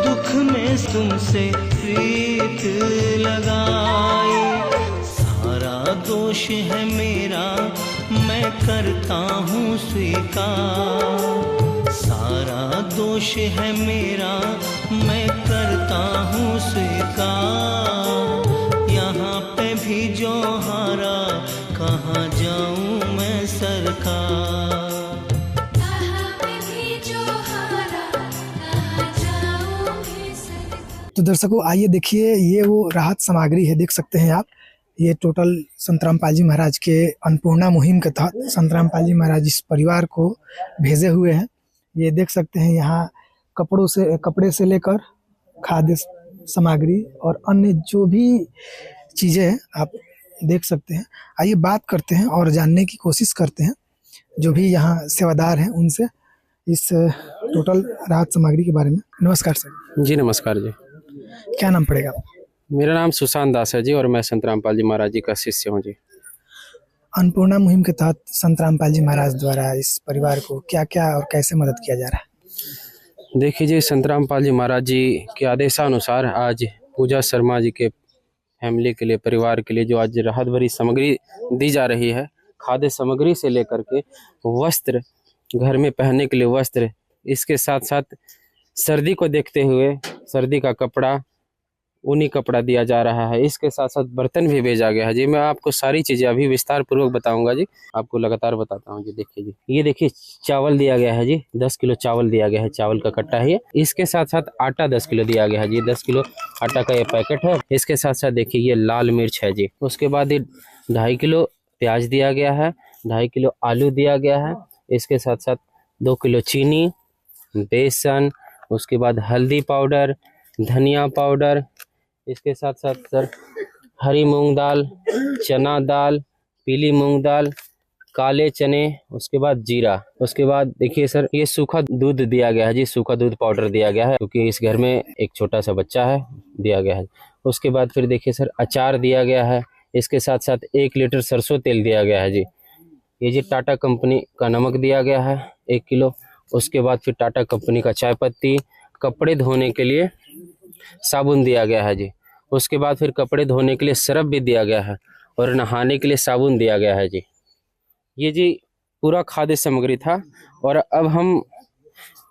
F: दुख में तुमसे प्रीत लगाई। सारा दोष है मेरा, मैं करता हूँ स्वीकार। सारा दोष है मेरा, मैं करता हूँ स्वीकार। यहाँ पे भी जो हारा, कहाँ जाऊँ मैं सरकार।
G: कहाँ पे भी जो हारा, कहाँ जाऊँ मैं सरकार।
C: तो दर्शकों आइए देखिए, ये वो राहत सामग्री है, देख सकते हैं आप। ये टोटल संत रामपाल जी महाराज के अन्नपूर्णा मुहिम के तहत संत रामपाल जी महाराज इस परिवार को भेजे हुए हैं। ये देख सकते हैं यहाँ कपड़े से लेकर खाद्य सामग्री और अन्य जो भी चीज़ें हैं आप देख सकते हैं। आइए बात करते हैं और जानने की कोशिश करते हैं जो भी यहाँ सेवादार हैं उनसे इस टोटल राहत सामग्री के बारे में। नमस्कार सर।
H: जी नमस्कार जी।
C: क्या नाम पड़ेगा?
H: मेरा नाम सुशांत दास है जी और मैं संत रामपाल जी महाराज जी का शिष्य हूँ जी।
C: अन्नपूर्णा मुहिम के तहत संत रामपाल जी महाराज द्वारा इस परिवार को क्या क्या और कैसे मदद किया जा रहा है?
H: देखिए जी, संत रामपाल जी महाराज जी के आदेशानुसार आज पूजा शर्मा जी के फैमिली के लिए, परिवार के लिए जो आज राहत भरी सामग्री दी जा रही है, खाद्य सामग्री से लेकर के वस्त्र, घर में पहनने के लिए वस्त्र, इसके साथ साथ सर्दी को देखते हुए सर्दी का कपड़ा, ऊनी कपड़ा दिया जा रहा है। इसके साथ साथ बर्तन भी भेजा गया है जी। मैं आपको सारी चीज़ें अभी विस्तार पूर्वक बताऊंगा जी, आपको लगातार बताता हूँ जी। देखिए जी, ये देखिए चावल दिया गया है जी, 10 किलो चावल दिया गया है, चावल का कट्टा है ये। इसके साथ साथ आटा 10 किलो दिया गया है जी, 10 किलो आटा का ये पैकेट है। इसके साथ साथ देखिए ये लाल मिर्च है जी। उसके बाद ये 2.5 किलो प्याज दिया गया है, 2.5 किलो आलू दिया गया है। इसके साथ साथ 2 किलो चीनी, बेसन, उसके बाद हल्दी पाउडर, धनिया पाउडर, इसके साथ साथ सर हरी मूंग दाल, चना दाल, पीली मूंग दाल, काले चने, उसके बाद जीरा। उसके बाद देखिए सर ये सूखा दूध दिया गया है जी, सूखा दूध पाउडर दिया गया है क्योंकि इस घर में एक छोटा सा बच्चा है, दिया गया है। उसके बाद फिर देखिए सर अचार दिया गया है। इसके साथ साथ 1 लीटर सरसों तेल दिया गया है जी। ये जी टाटा कंपनी का नमक दिया गया है 1 किलो। उसके बाद फिर टाटा कंपनी का चाय पत्ती, कपड़े धोने के लिए साबुन दिया गया है जी। उसके बाद फिर कपड़े धोने के लिए सरफ भी दिया गया है और नहाने के लिए साबुन दिया गया है जी। ये जी पूरा खाद्य सामग्री था। और अब हम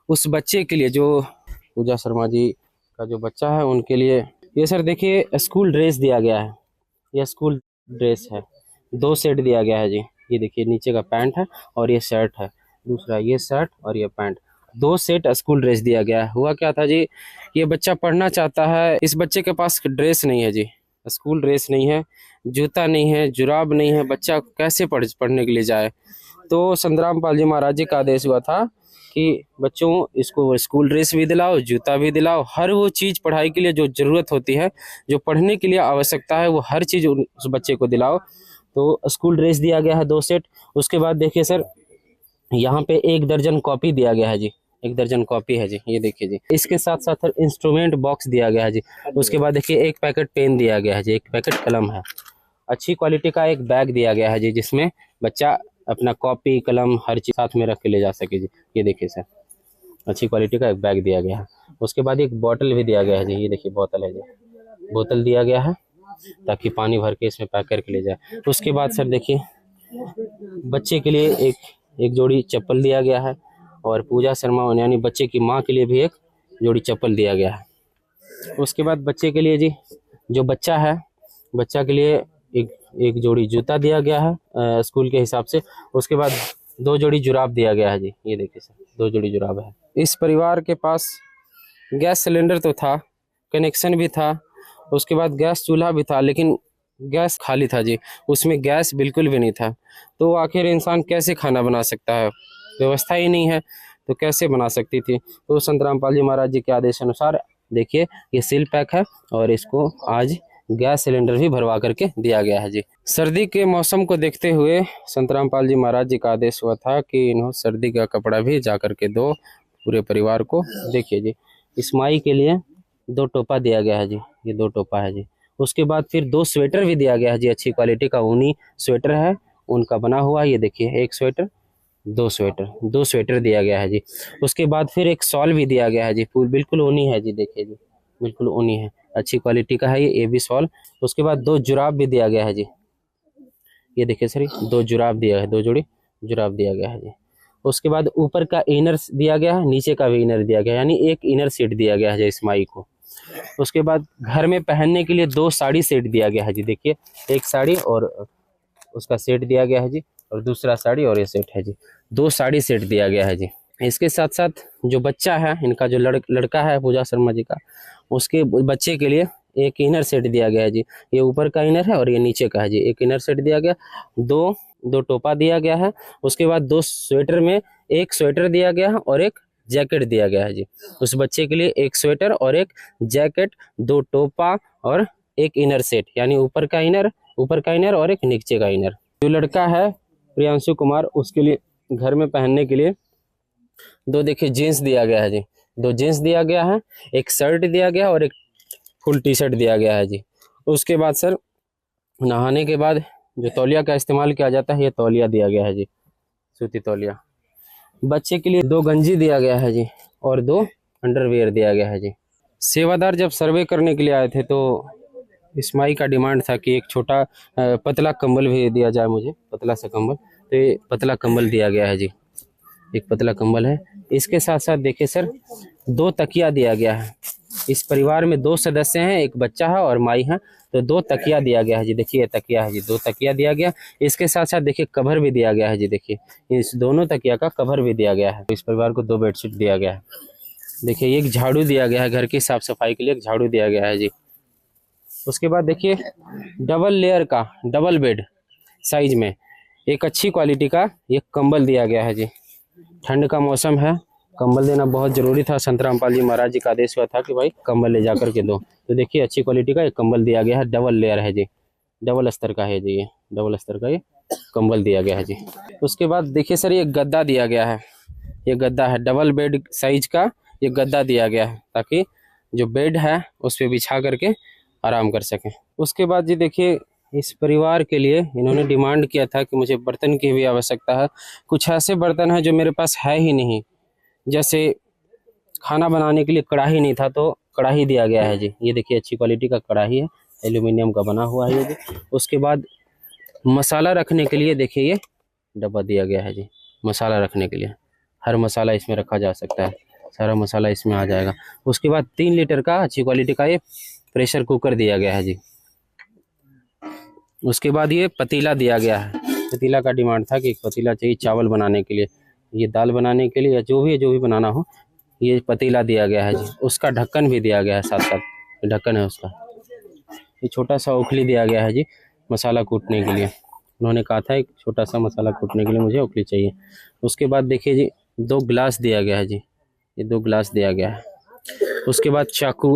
H: उस बच्चे के लिए, जो पूजा शर्मा जी का जो बच्चा है उनके लिए, ये सर देखिए स्कूल ड्रेस दिया गया है। यह स्कूल ड्रेस है, 2 सेट दिया गया है जी। ये देखिए नीचे का पैंट है और ये शर्ट है, दूसरा ये शर्ट और ये पैंट, 2 सेट स्कूल ड्रेस दिया गया है। हुआ क्या था जी, ये बच्चा पढ़ना चाहता है, इस बच्चे के पास ड्रेस नहीं है जी, स्कूल ड्रेस नहीं है, जूता नहीं है, जुराब नहीं है, बच्चा कैसे पढ़ने के लिए जाए। तो संत रामपाल जी महाराज जी का आदेश हुआ था कि बच्चों इसको स्कूल ड्रेस भी दिलाओ, जूता भी दिलाओ, हर वो चीज़ पढ़ाई के लिए जो ज़रूरत होती है, जो पढ़ने के लिए आवश्यकता है, वो हर चीज़ उस बच्चे को दिलाओ। तो स्कूल ड्रेस दिया गया है 2 सेट। उसके बाद देखिए सर यहाँ पे 1 दर्जन कॉपी दिया गया है जी, 1 दर्जन कॉपी है जी, ये देखिए जी। इसके साथ साथ सर इंस्ट्रूमेंट बॉक्स दिया गया है जी। उसके बाद देखिए 1 पैकेट पेन दिया गया है जी, 1 पैकेट कलम है। अच्छी क्वालिटी का एक बैग दिया गया है जी, जिसमें बच्चा अपना कॉपी कलम हर चीज़ साथ में रख के ले जा सके जी। ये देखिए सर अच्छी क्वालिटी का एक बैग दिया गया है। उसके बाद एक बोतल भी दिया गया है जी, ये देखिए बोतल है जी, बोतल दिया गया है ताकि पानी भर के इसमें पैक करके ले जाए। उसके बाद सर देखिए बच्चे के लिए एक जोड़ी चप्पल दिया गया है और पूजा शर्मा यानी बच्चे की माँ के लिए भी एक जोड़ी चप्पल दिया गया है। उसके बाद बच्चे के लिए जी, जो बच्चा है, बच्चा के लिए एक जोड़ी जूता दिया गया है स्कूल के हिसाब से। उसके बाद 2 जोड़ी जुराब दिया गया है जी, ये देखिए सर 2 जोड़ी जुराब है। इस परिवार के पास गैस सिलेंडर तो था, कनेक्शन भी था, उसके बाद गैस चूल्हा भी था, लेकिन गैस खाली था जी, उसमें गैस बिल्कुल भी नहीं था। तो आखिर इंसान कैसे खाना बना सकता है, व्यवस्था ही नहीं है तो कैसे बना सकती थी। तो संत रामपाल जी महाराज जी के आदेश अनुसार देखिए ये सील पैक है और इसको आज गैस सिलेंडर भी भरवा करके दिया गया है जी। सर्दी के मौसम को देखते हुए संत रामपाल जी महाराज जी का आदेश हुआ था कि इन्हों सर्दी का कपड़ा भी जा करके दो पूरे परिवार को। देखिए जी इस माई के लिए 2 टोपा दिया गया है जी, ये 2 टोपा है जी। उसके बाद फिर 2 स्वेटर भी दिया गया है जी, अच्छी क्वालिटी का ऊनी स्वेटर है, उनका बना हुआ। ये देखिए एक स्वेटर दो स्वेटर दिया गया है जी। उसके बाद फिर एक शॉल भी दिया गया है जी, बिल्कुल ऊनी है जी, देखिए जी बिल्कुल ऊनी है, अच्छी क्वालिटी का है ये भी शॉल। उसके बाद 2 जुराब भी दिया गया है जी, ये देखिए सर 2 जुराब दिया है, 2 जोड़ी जुराब दिया गया है जी। उसके बाद ऊपर का इनर दिया गया है, नीचे का भी इनर दिया गया है, यानी एक इनर सेट दिया गया है जी इस माई को। उसके बाद घर में पहनने के लिए 2 साड़ी सेट दिया गया है जी, देखिए एक साड़ी और उसका सेट दिया गया है जी, और दूसरा साड़ी और ये सेट है जी, 2 साड़ी सेट दिया गया है जी। इसके साथ साथ जो बच्चा है इनका, जो लड़का है पूजा शर्मा जी का, उसके बच्चे के लिए एक इनर सेट दिया गया है जी। ये ऊपर का इनर है और ये नीचे का है जी, एक इनर सेट दिया गया, दो टोपा दिया गया है। उसके बाद 2 स्वेटर में एक स्वेटर दिया गया है और एक जैकेट दिया गया है जी। उस बच्चे के लिए एक स्वेटर और एक जैकेट, 2 टोपा और एक इनर सेट, यानी ऊपर का इनर और एक नीचे का इनर। जो लड़का है प्रियांशु कुमार, उसके लिए घर में पहनने के लिए 2 देखिए जीन्स दिया गया है जी, 2 जीन्स दिया गया है, एक शर्ट दिया गया और एक फुल टी शर्ट दिया गया है जी। उसके बाद सर नहाने के बाद जो तौलिया का इस्तेमाल किया जाता है, ये तौलिया दिया गया है जी, सूती तौलिया। बच्चे के लिए 2 गंजी दिया गया है जी और 2 अंडरवियर दिया गया है जी। सेवादार जब सर्वे करने के लिए आए थे तो इस माई का डिमांड था कि एक छोटा पतला कंबल भी दिया जाए मुझे, पतला सा कंबल, तो ये पतला कंबल दिया गया है जी, एक पतला कंबल है। इसके साथ साथ देखिए सर 2 तकिया दिया गया है। इस परिवार में 2 सदस्य हैं, एक बच्चा है और माई है, तो 2 तकिया दिया गया है जी, देखिए तकिया है जी, 2 तकिया दिया गया। इसके साथ साथ देखिए कवर भी दिया गया है जी, देखिए इस दोनों तकिया का कवर भी दिया गया है। इस परिवार को 2 बेडशीट दिया गया है। देखिए एक झाड़ू दिया गया है, घर की साफ सफाई के लिए एक झाड़ू दिया गया है जी। उसके बाद देखिए डबल लेयर का डबल बेड साइज में एक अच्छी क्वालिटी का एक कंबल दिया गया है जी। ठंड का मौसम है, कंबल देना बहुत ज़रूरी था। संत रामपाल जी महाराज जी का आदेश हुआ था कि भाई कंबल ले जा कर के दो, तो देखिए अच्छी क्वालिटी का एक कंबल दिया गया है, डबल लेयर है जी, डबल अस्तर का है जी, ये डबल अस्तर का ये कंबल दिया गया है जी। उसके बाद देखिए सर ये गद्दा दिया गया है, ये गद्दा है डबल बेड साइज का, ये गद्दा दिया गया है ताकि जो बेड है उस पर बिछा करके आराम कर सकें। उसके बाद जी देखिए इस परिवार के लिए इन्होंने डिमांड किया था कि मुझे बर्तन की भी आवश्यकता है। कुछ ऐसे बर्तन हैं जो मेरे पास है ही नहीं, जैसे खाना बनाने के लिए कढ़ाई नहीं था तो कढ़ाई दिया गया है जी, ये देखिए अच्छी क्वालिटी का कढ़ाई है, एल्यूमिनियम का बना हुआ है ये जी। उसके बाद मसाला रखने के लिए देखिए ये डब्बा दिया गया है जी, मसाला रखने के लिए, हर मसाला इसमें रखा जा सकता है, सारा मसाला इसमें आ जाएगा। उसके बाद 3 लीटर का अच्छी क्वालिटी का ये प्रेशर कुकर दिया गया है जी। उसके बाद ये पतीला दिया गया है, पतीला का डिमांड था कि एक पतीला चाहिए चावल बनाने के लिए, ये दाल बनाने के लिए या जो भी बनाना हो, ये पतीला दिया गया है जी। उसका ढक्कन भी दिया गया है, साथ साथ ढक्कन है उसका। ये छोटा सा ओखली दिया गया है जी मसाला कूटने के लिए, उन्होंने कहा था एक छोटा सा मसाला कूटने के लिए मुझे ओखली चाहिए। उसके बाद देखिए जी 2 गिलास दिया गया है जी, ये 2 गिलास दिया गया है। उसके बाद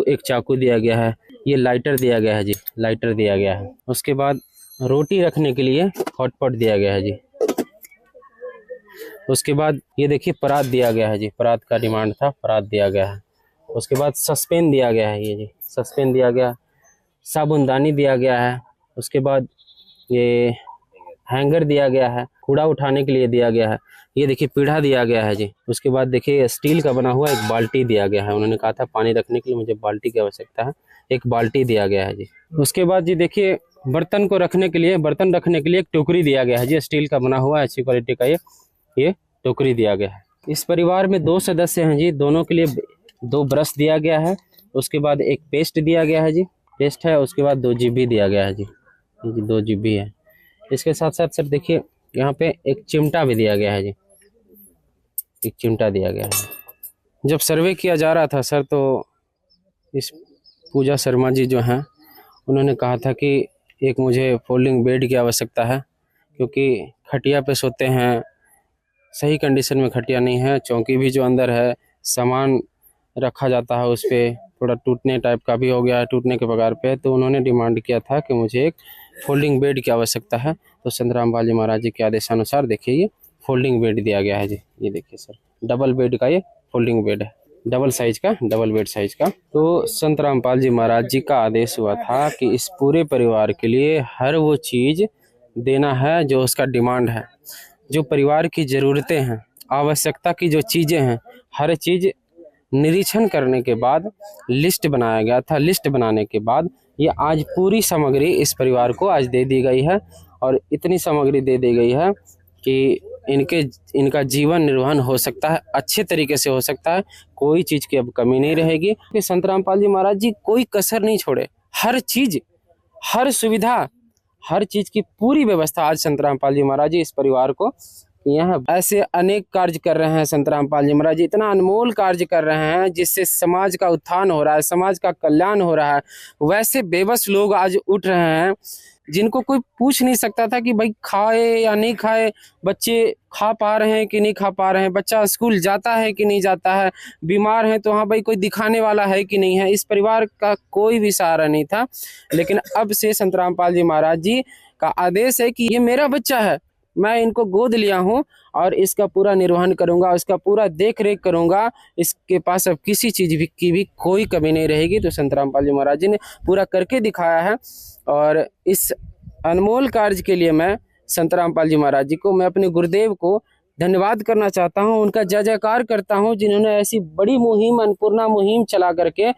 H: एक चाकू दिया गया है, ये लाइटर दिया गया है जी, लाइटर दिया गया है। उसके बाद रोटी रखने के लिए हॉटपॉट दिया गया है जी। उसके बाद ये देखिए परात दिया गया है जी, परात का डिमांड था, परात दिया गया है। उसके बाद सस्पेन दिया गया है, ये जी सस्पेन दिया गया, साबुनदानी दिया गया है। उसके बाद ये हैंगर दिया गया है, कूड़ा उठाने के लिए दिया गया है। ये देखिए पीढ़ा दिया गया है जी। उसके बाद देखिए स्टील का बना हुआ एक बाल्टी दिया गया है, उन्होंने कहा था पानी रखने के लिए मुझे बाल्टी की आवश्यकता है, एक बाल्टी दिया गया है जी। उसके बाद जी देखिए बर्तन रखने के लिए एक टोकरी दिया गया है जी, स्टील का बना हुआ है अच्छी क्वालिटी का ये टोकरी दिया गया है। इस परिवार में 2 सदस्य हैं जी, दोनों के लिए 2 ब्रश दिया गया है। उसके बाद एक पेस्ट दिया गया है जी, पेस्ट है। उसके बाद 2 जीभी दिया गया है जी, 2 जीभी है। इसके साथ साथ सर देखिए यहाँ पे एक चिमटा भी दिया गया है जी, एक चिमटा दिया गया है। जब सर्वे किया जा रहा था सर तो इस पूजा शर्मा जी जो हैं उन्होंने कहा था कि एक मुझे फोल्डिंग बेड की आवश्यकता है, क्योंकि खटिया पे सोते हैं, सही कंडीशन में खटिया नहीं है, चौकी भी जो अंदर है सामान रखा जाता है उस पर थोड़ा टूटने टाइप का भी हो गया है, टूटने के कगार पे। तो उन्होंने डिमांड किया था कि मुझे एक फोल्डिंग बेड की आवश्यकता है। तो संत रामपाल जी महाराज जी के आदेशानुसार देखिए ये फोल्डिंग बेड दिया गया है जी, ये देखिए सर डबल बेड का ये फोल्डिंग बेड है, डबल बेड साइज का। तो संत रामपाल जी महाराज जी का आदेश हुआ था कि इस पूरे परिवार के लिए हर वो चीज़ देना है जो उसका डिमांड है। जो परिवार की ज़रूरतें हैं, आवश्यकता की जो चीज़ें हैं, हर चीज़ निरीक्षण करने के बाद लिस्ट बनाया गया था। लिस्ट बनाने के बाद ये आज पूरी सामग्री इस परिवार को आज दे दी गई है और इतनी सामग्री दे दी गई है कि इनका जीवन निर्वहन हो सकता है, अच्छे तरीके से हो सकता है, कोई चीज़ की अब कमी नहीं रहेगी। कि संत रामपाल जी महाराज जी कोई कसर नहीं छोड़े, हर चीज़, हर सुविधा, हर चीज़ की पूरी व्यवस्था आज संत रामपाल जी महाराज जी इस परिवार को यहाँ ऐसे अनेक कार्य कर रहे हैं। संत रामपाल जी महाराज जी इतना अनमोल कार्य कर रहे हैं जिससे समाज का उत्थान हो रहा है, समाज का कल्याण हो रहा है। वैसे बेबस लोग आज उठ रहे हैं जिनको कोई पूछ नहीं सकता था कि भाई खाए या नहीं खाए, बच्चे खा पा रहे हैं कि नहीं खा पा रहे हैं, बच्चा स्कूल जाता है कि नहीं जाता है, बीमार है तो हाँ भाई कोई दिखाने वाला है कि नहीं है। इस परिवार का कोई भी सहारा नहीं था। लेकिन अब से संत रामपाल जी महाराज जी का आदेश है कि ये मेरा बच्चा है, मैं इनको गोद लिया हूँ और इसका पूरा निर्वहन करूँगा, इसका पूरा देख रेख करूँगा, इसके पास अब किसी चीज़ की भी कोई कमी नहीं रहेगी। तो संत रामपाल जी महाराज जी ने पूरा करके दिखाया है और इस अनमोल कार्य के लिए मैं संत रामपाल जी महाराज जी को, मैं अपने गुरुदेव को धन्यवाद करना चाहता हूँ, उनका जय जयकार करता हूँ जिन्होंने ऐसी बड़ी मुहिम, अन्नपूर्णा मुहिम चला करके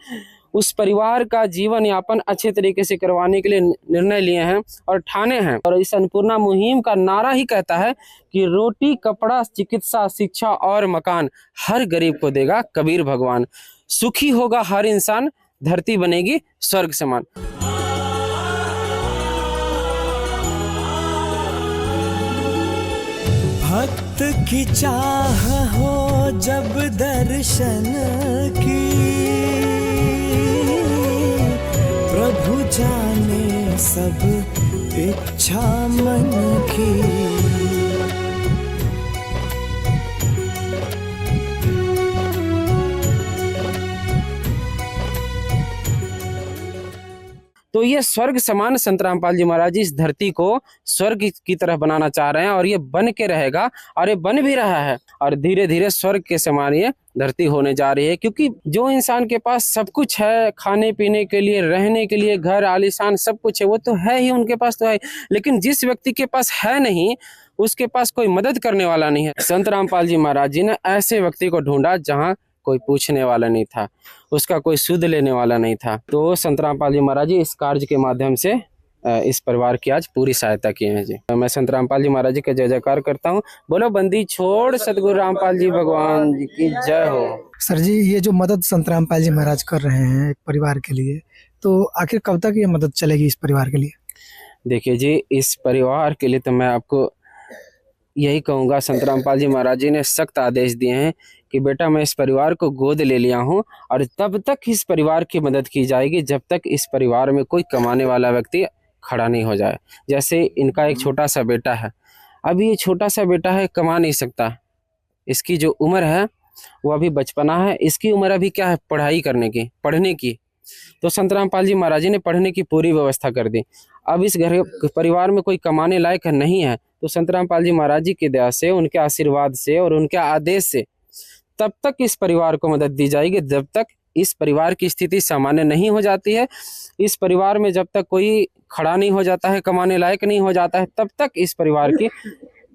H: उस परिवार का जीवन यापन अच्छे तरीके से करवाने के लिए निर्णय लिए हैं और ठाने हैं। और इस अन्नपूर्णा मुहिम का नारा ही कहता है कि रोटी, कपड़ा, चिकित्सा, शिक्षा और मकान हर गरीब को देगा कबीर भगवान। सुखी होगा हर इंसान, धरती बनेगी स्वर्ग समान।
F: भक्त की चाह हो जब दर्शन की, प्रभु जाने सब इच्छा मन की।
H: तो ये स्वर्ग समान संत रामपाल जी महाराज जी इस धरती को स्वर्ग की तरह बनाना चाह रहे हैं और ये बन के रहेगा और ये बन भी रहा है और धीरे धीरे स्वर्ग के समान ये धरती होने जा रही है। क्योंकि जो इंसान के पास सब कुछ है, खाने पीने के लिए, रहने के लिए, घर आलीशान सब कुछ है, वो तो है ही, उनके पास तो है। लेकिन जिस व्यक्ति के पास है नहीं, उसके पास कोई मदद करने वाला नहीं है। संत रामपाल जी महाराज जी ने ऐसे व्यक्ति को ढूंढा जहाँ कोई पूछने वाला नहीं था, उसका कोई सुध लेने वाला नहीं था। तो संत रामपाल जी महाराज जी इस कार्य के माध्यम से इस परिवार की आज पूरी सहायता किए हैं जी। मैं संत रामपाल जी महाराज जी का जय जयकार करता हूँ। बोलो बंदी छोड़ सतगुरु रामपाल जी भगवान जी की जय हो।
C: सर जी, ये जो मदद संत रामपाल जी महाराज कर रहे हैं एक परिवार के लिए, तो आखिर कब तक ये मदद चलेगी इस परिवार के लिए?
H: देखिए जी, इस परिवार के लिए तो मैं आपको यही कहूँगा, संत रामपाल जी महाराज जी ने सख्त आदेश दिए हैं कि बेटा मैं इस परिवार को गोद ले लिया हूँ और तब तक इस परिवार की मदद की जाएगी जब तक इस परिवार में कोई कमाने वाला व्यक्ति खड़ा नहीं हो जाए। जैसे इनका एक छोटा सा बेटा है, अभी ये छोटा सा बेटा है, कमा नहीं सकता, इसकी जो उम्र है वो अभी बचपना है, इसकी उम्र अभी क्या है, पढ़ाई करने की, पढ़ने की। तो संत रामपाल जी महाराज जी ने पढ़ने की पूरी व्यवस्था कर दी। अब इस घर परिवार में कोई कमाने लायक नहीं है, तो संत रामपाल जी महाराज जी की दया से, उनके आशीर्वाद से और उनके आदेश से तब तक इस परिवार को मदद दी जाएगी जब तक इस परिवार की स्थिति सामान्य नहीं हो जाती है। इस परिवार में जब तक कोई खड़ा नहीं हो जाता है, कमाने लायक नहीं हो जाता है, तब तक इस परिवार की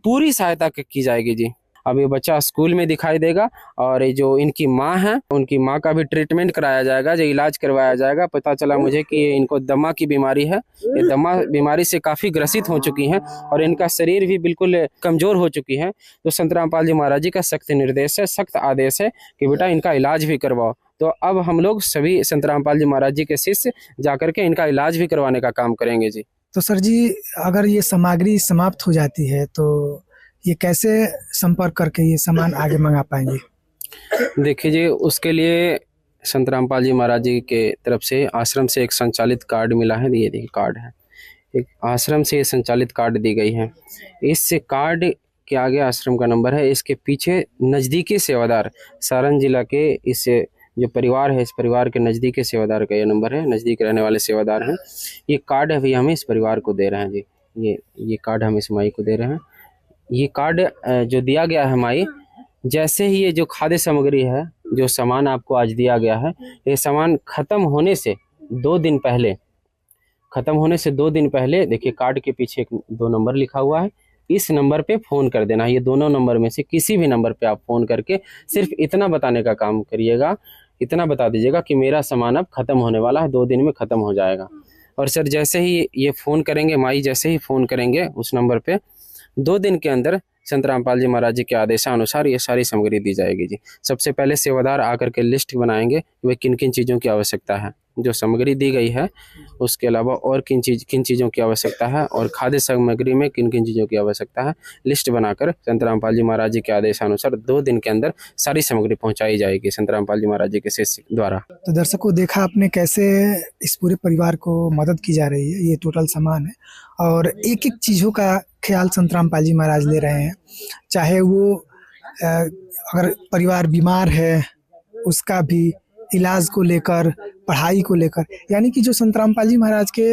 H: पूरी सहायता की जाएगी जी। अब ये बच्चा स्कूल में दिखाई देगा और ये जो इनकी माँ है, उनकी माँ का भी ट्रीटमेंट कराया जाएगा, जो इलाज करवाया जाएगा। पता चला मुझे कि इनको दमा की बीमारी है, ये दमा बीमारी से काफ़ी ग्रसित हो चुकी हैं और इनका शरीर भी बिल्कुल कमज़ोर हो चुकी है। तो संत रामपाल जी महाराज जी का सख्त निर्देश है, सख्त आदेश है कि बेटा इनका इलाज भी करवाओ। तो अब हम लोग सभी संत रामपाल जी महाराज जी के शिष्य जाकर के इनका इलाज भी करवाने का काम करेंगे जी।
C: तो सर जी, अगर ये सामग्री समाप्त हो जाती है तो ये कैसे संपर्क करके ये सामान आगे मंगा पाएंगे?
H: देखिए जी, उसके लिए संत रामपाल जी महाराज जी के तरफ से आश्रम से एक संचालित कार्ड मिला है। ये देखिए कार्ड है, एक आश्रम से संचालित कार्ड दी गई है। इस कार्ड के आगे आश्रम का नंबर है, इसके पीछे नज़दीकी सेवादार, सारण जिला के इस जो परिवार है, इस परिवार के नज़दीकी सेवादार का ये नंबर है, नज़दीक रहने वाले सेवादार हैं। ये कार्ड अभी हम इस परिवार को दे रहे हैं जी। ये कार्ड हम इस माई को दे रहे हैं। ये कार्ड जो दिया गया है माई, जैसे ही ये जो खाद्य सामग्री है, जो सामान आपको आज दिया गया है, ये सामान ख़त्म होने से 2 दिन पहले देखिए कार्ड के पीछे 2 नंबर लिखा हुआ है, इस नंबर पे फ़ोन कर देना है। ये दोनों नंबर में से किसी भी नंबर पे आप फ़ोन करके सिर्फ इतना बताने का काम करिएगा, इतना बता दीजिएगा कि मेरा सामान अब ख़त्म होने वाला है, 2 दिन में ख़त्म हो जाएगा। और सर जैसे ही ये फ़ोन करेंगे, माई जैसे ही फ़ोन करेंगे उस नंबर पे, 2 दिन के अंदर संत रामपाल जी महाराज जी के आदेशानुसार ये सारी सामग्री दी जाएगी जी। सबसे पहले सेवादार आकर के लिस्ट बनाएंगे कि वे किन किन चीज़ों की आवश्यकता है, जो सामग्री दी गई है उसके अलावा और किन चीज़ों की आवश्यकता है, और खाद्य सामग्री में किन किन चीज़ों की आवश्यकता है, लिस्ट बनाकर संत रामपाल जी महाराज जी के आदेशानुसार 2 दिन के अंदर सारी सामग्री पहुँचाई जाएगी संत रामपाल जी महाराज जी के शिष्य द्वारा।
C: तो दर्शकों, देखा आपने कैसे इस पूरे परिवार को मदद की जा रही है। ये टोटल सामान है और एक एक चीज़ों का ख्याल संत रामपाल जी महाराज ले रहे हैं। चाहे वो अगर परिवार बीमार है उसका भी, इलाज को लेकर, पढ़ाई को लेकर, यानी कि जो संत रामपाल जी महाराज के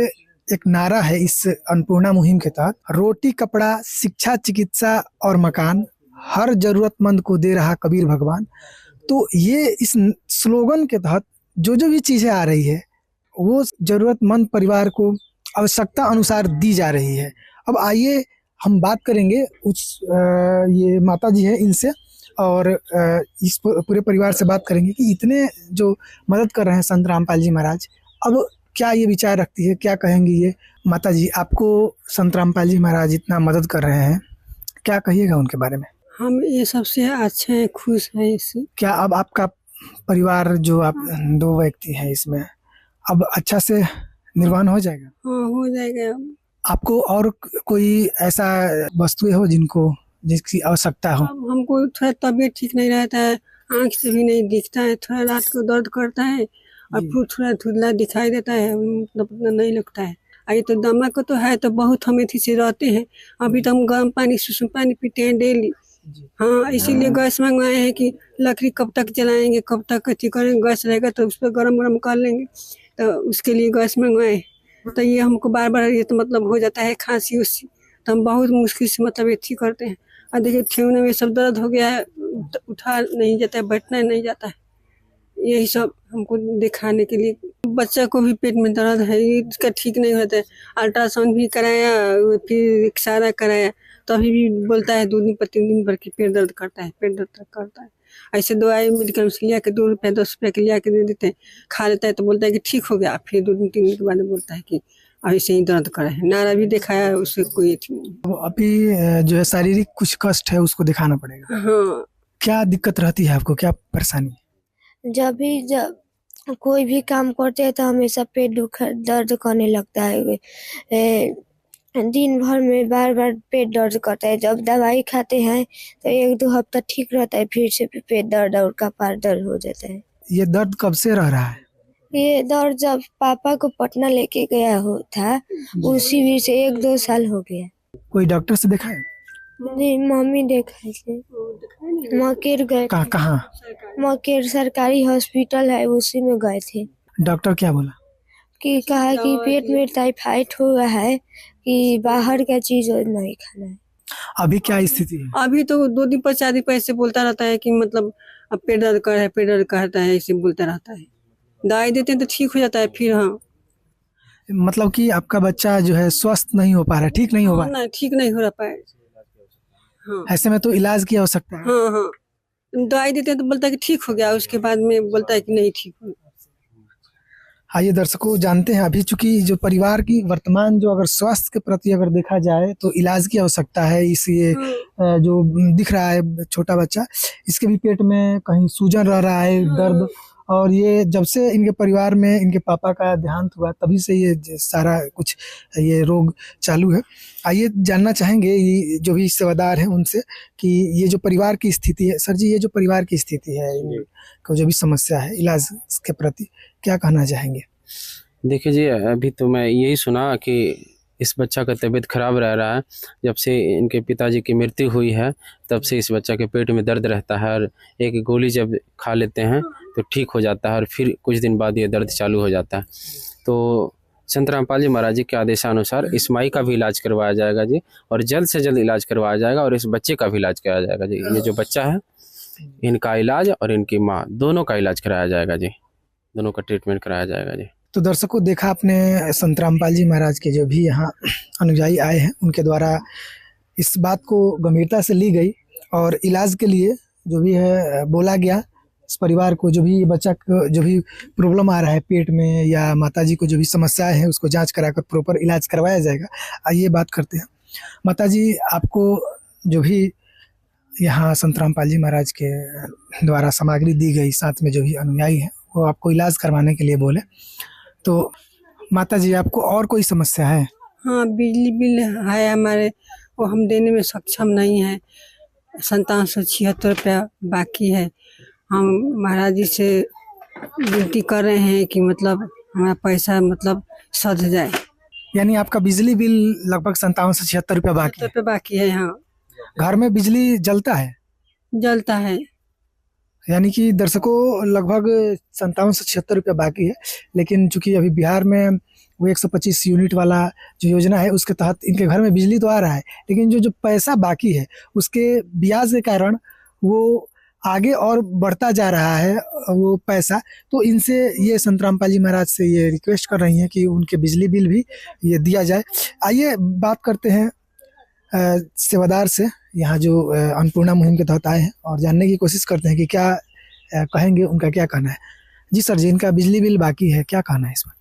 C: एक नारा है इस अन्नपूर्णा मुहिम के तहत, रोटी कपड़ा शिक्षा चिकित्सा और मकान हर जरूरतमंद को दे रहा कबीर भगवान। तो ये इस स्लोगन के तहत जो जो भी चीज़ें आ रही है वो जरूरतमंद परिवार को आवश्यकता अनुसार दी जा रही है। अब आइए हम बात करेंगे ये माता जी है इनसे, और इस पूरे परिवार से बात करेंगे कि इतने जो मदद कर रहे हैं संत रामपाल जी महाराज, अब क्या ये विचार रखती है, क्या कहेंगी ये माता जी? आपको संत रामपाल जी महाराज इतना मदद कर रहे हैं, क्या कहिएगा उनके बारे में?
D: हम ये सबसे अच्छे हैं, खुश हैं इससे।
C: क्या अब आपका परिवार जो आप 2 व्यक्ति हैं इसमें अब अच्छा से निर्वहन हो जाएगा?
D: हाँ, हो जाएगा।
C: आपको और कोई ऐसा वस्तुएं हो जिसकी आवश्यकता हो?
D: अब हमको थोड़ा तबीयत ठीक नहीं रहता है, आँख से भी नहीं दिखता है, थोड़ा रात को दर्द करता है और फिर थोड़ा धुंधला दिखाई देता है, मतलब उतना नहीं लगता है। ये तो दमा को तो है तो बहुत हम एथी से रहते हैं। अभी तो हम गर्म पानी सुसुम पानी पीते हैं डेली। हाँ, इसीलिए गैस मंगवाए हैं कि लकड़ी कब तक जलाएंगे, कब तक अथी करेंगे, गैस रहेगा तो उस पर गरम कर लेंगे, तो उसके लिए गैस मंगवाए। तो ये हमको बार बार ये तो मतलब हो जाता है खांसी उसी, तो हम बहुत मुश्किल से मतलब एथी करते हैं। और देखिए ठेवने में सब दर्द हो गया है, उठा नहीं जाता है, बैठना नहीं जाता है। यही सब हमको दिखाने के लिए, बच्चा को भी पेट में दर्द है, इसका ठीक नहीं होता है। अल्ट्रासाउंड भी कराया, फिर एक्सरा कराया, तो अभी भी बोलता है 2 दिन पर 3 दिन भर के पेट दर्द करता है, पेट दर्द करता है। ऐसे दवाई मेडिकल से लिया के 2 रुपये 10 रुपये के लिया के दे देते हैं, खा लेता है तो बोलता है कि ठीक हो गया, फिर 2 दिन 3 दिन के बाद बोलता है कि ऐसे ही दर्द कर रहे हैं। नारा भी दिखाया, उससे कोई अथी नहीं।
C: तो अभी जो है शारीरिक कुछ कष्ट है उसको दिखाना पड़ेगा।
D: हाँ,
C: क्या दिक्कत रहती है आपको, क्या परेशानी?
E: जब कोई भी काम करते हैं तो हमेशा पेट दर्द करने लगता है। दिन भर में बार बार पेट दर्द करता है। जब दवाई खाते हैं तो 1-2 हफ्ता ठीक रहता है, फिर से पेट दर्द और कपार दर्द हो जाता है।
C: ये दर्द कब से रह रहा है?
E: ये दर्द जब पापा को पटना लेके गया हो था उसी भी से 1-2 साल हो गया।
C: कोई डॉक्टर से दिखाया?
E: नहीं, मम्मी देखा थे, मकेर गए।
C: कहाँ?
E: मकेर सरकारी हॉस्पिटल है, उसी में गए थे।
C: डॉक्टर क्या बोला?
E: कि कहा कि पेट में टाइफाइड हुआ है, कि बाहर का चीज नहीं खाना है।
C: अभी क्या स्थिति है?
D: अभी तो 2 दिन पर 4 दिन पर ऐसे बोलता रहता है कि मतलब अब पेट दर्द कर है, पेट दर्द करता है, ऐसे बोलता रहता है। दवाई देते हैं तो ठीक हो जाता है फिर। हाँ,
C: मतलब कि आपका बच्चा जो है स्वस्थ नहीं हो पा रहा, ठीक नहीं हो पा रहा?
D: ना, ठीक नहीं हो रहा है। हाँ,
C: ऐसे में तो इलाज की आवश्यकता है।
D: हाँ, हाँ, दवाई देते हैं तो बोलता है कि ठीक हो गया, उसके बाद में बोलता है कि नहीं ठीक हो।
C: आइए दर्शकों, जानते हैं अभी चूंकि जो परिवार की वर्तमान जो अगर स्वास्थ्य के प्रति अगर देखा जाए तो इलाज की आवश्यकता है। इसलिए जो दिख रहा है छोटा बच्चा, इसके भी पेट में कहीं सूजन रह रहा है, दर्द, और ये जब से इनके परिवार में इनके पापा का देहांत हुआ तभी से ये सारा कुछ ये रोग चालू है। आइए जानना चाहेंगे ये जो भी सेवादार हैं उनसे कि ये जो परिवार की स्थिति है, सर जी ये जो परिवार की स्थिति है, इनको जो भी समस्या है इलाज के प्रति क्या कहना चाहेंगे?
H: देखिए जी, अभी तो मैं यही सुना कि इस बच्चा का तबीयत खराब रह रहा है। जब से इनके पिताजी की मृत्यु हुई है तब से इस बच्चा के पेट में दर्द रहता है, और एक गोली जब खा लेते हैं तो ठीक हो जाता है, और फिर कुछ दिन बाद ये दर्द चालू हो जाता है। तो संत रामपाल जी महाराज जी के आदेशानुसार इस माई का भी इलाज करवाया जाएगा जी, और जल्द से जल्द इलाज करवाया जाएगा, और इस बच्चे का भी इलाज कराया जाएगा जी। ये जो बच्चा है इनका इलाज और इनकी माँ दोनों का इलाज कराया जाएगा जी, दोनों का ट्रीटमेंट कराया जाएगा जी।
C: तो दर्शकों, देखा आपने संत रामपाल जी महाराज के जो भी यहाँ अनुयायी आए हैं उनके द्वारा इस बात को गंभीरता से ली गई और इलाज के लिए जो भी है बोला गया। इस परिवार को जो भी बच्चा को जो भी प्रॉब्लम आ रहा है पेट में या माताजी को जो भी समस्याएं हैं उसको जांच कराकर प्रॉपर इलाज करवाया जाएगा। आइए बात करते हैं। माताजी, आपको जो भी यहाँ संत रामपाल जी महाराज के द्वारा सामग्री दी गई, साथ में जो भी अनुयायी हैं वो आपको इलाज करवाने के लिए बोले, तो माताजी आपको और कोई समस्या है?
D: हाँ, बिजली बिल है हमारे, वो हम देने में सक्षम नहीं है। 5776 रुपया बाकी है। हम महाराज जी से विनती कर रहे हैं कि मतलब हमारा पैसा मतलब सध जाए।
C: यानी आपका बिजली बिल लगभग 5776 रुपया बाकी है।
D: रुपये बाकी है। हाँ,
C: घर में बिजली जलता है?
D: जलता है।
C: यानी कि दर्शकों लगभग 5776 रुपया बाकी है, लेकिन चूंकि अभी बिहार में वो 125 यूनिट वाला जो योजना है उसके तहत इनके घर में बिजली तो आ रहा है, लेकिन जो पैसा बाकी है उसके ब्याज के कारण वो आगे और बढ़ता जा रहा है वो पैसा। तो इनसे ये संत रामपाल जी महाराज से ये रिक्वेस्ट कर रही हैं कि उनके बिजली बिल भी ये दिया जाए। आइए बात करते हैं सेवादार से, यहाँ जो अन्नपूर्णा मुहिम के तहत आए हैं, और जानने की कोशिश करते हैं कि क्या कहेंगे, उनका क्या कहना है। जी सर जी, इनका बिजली बिल बाकी है, क्या कहना है इसमें?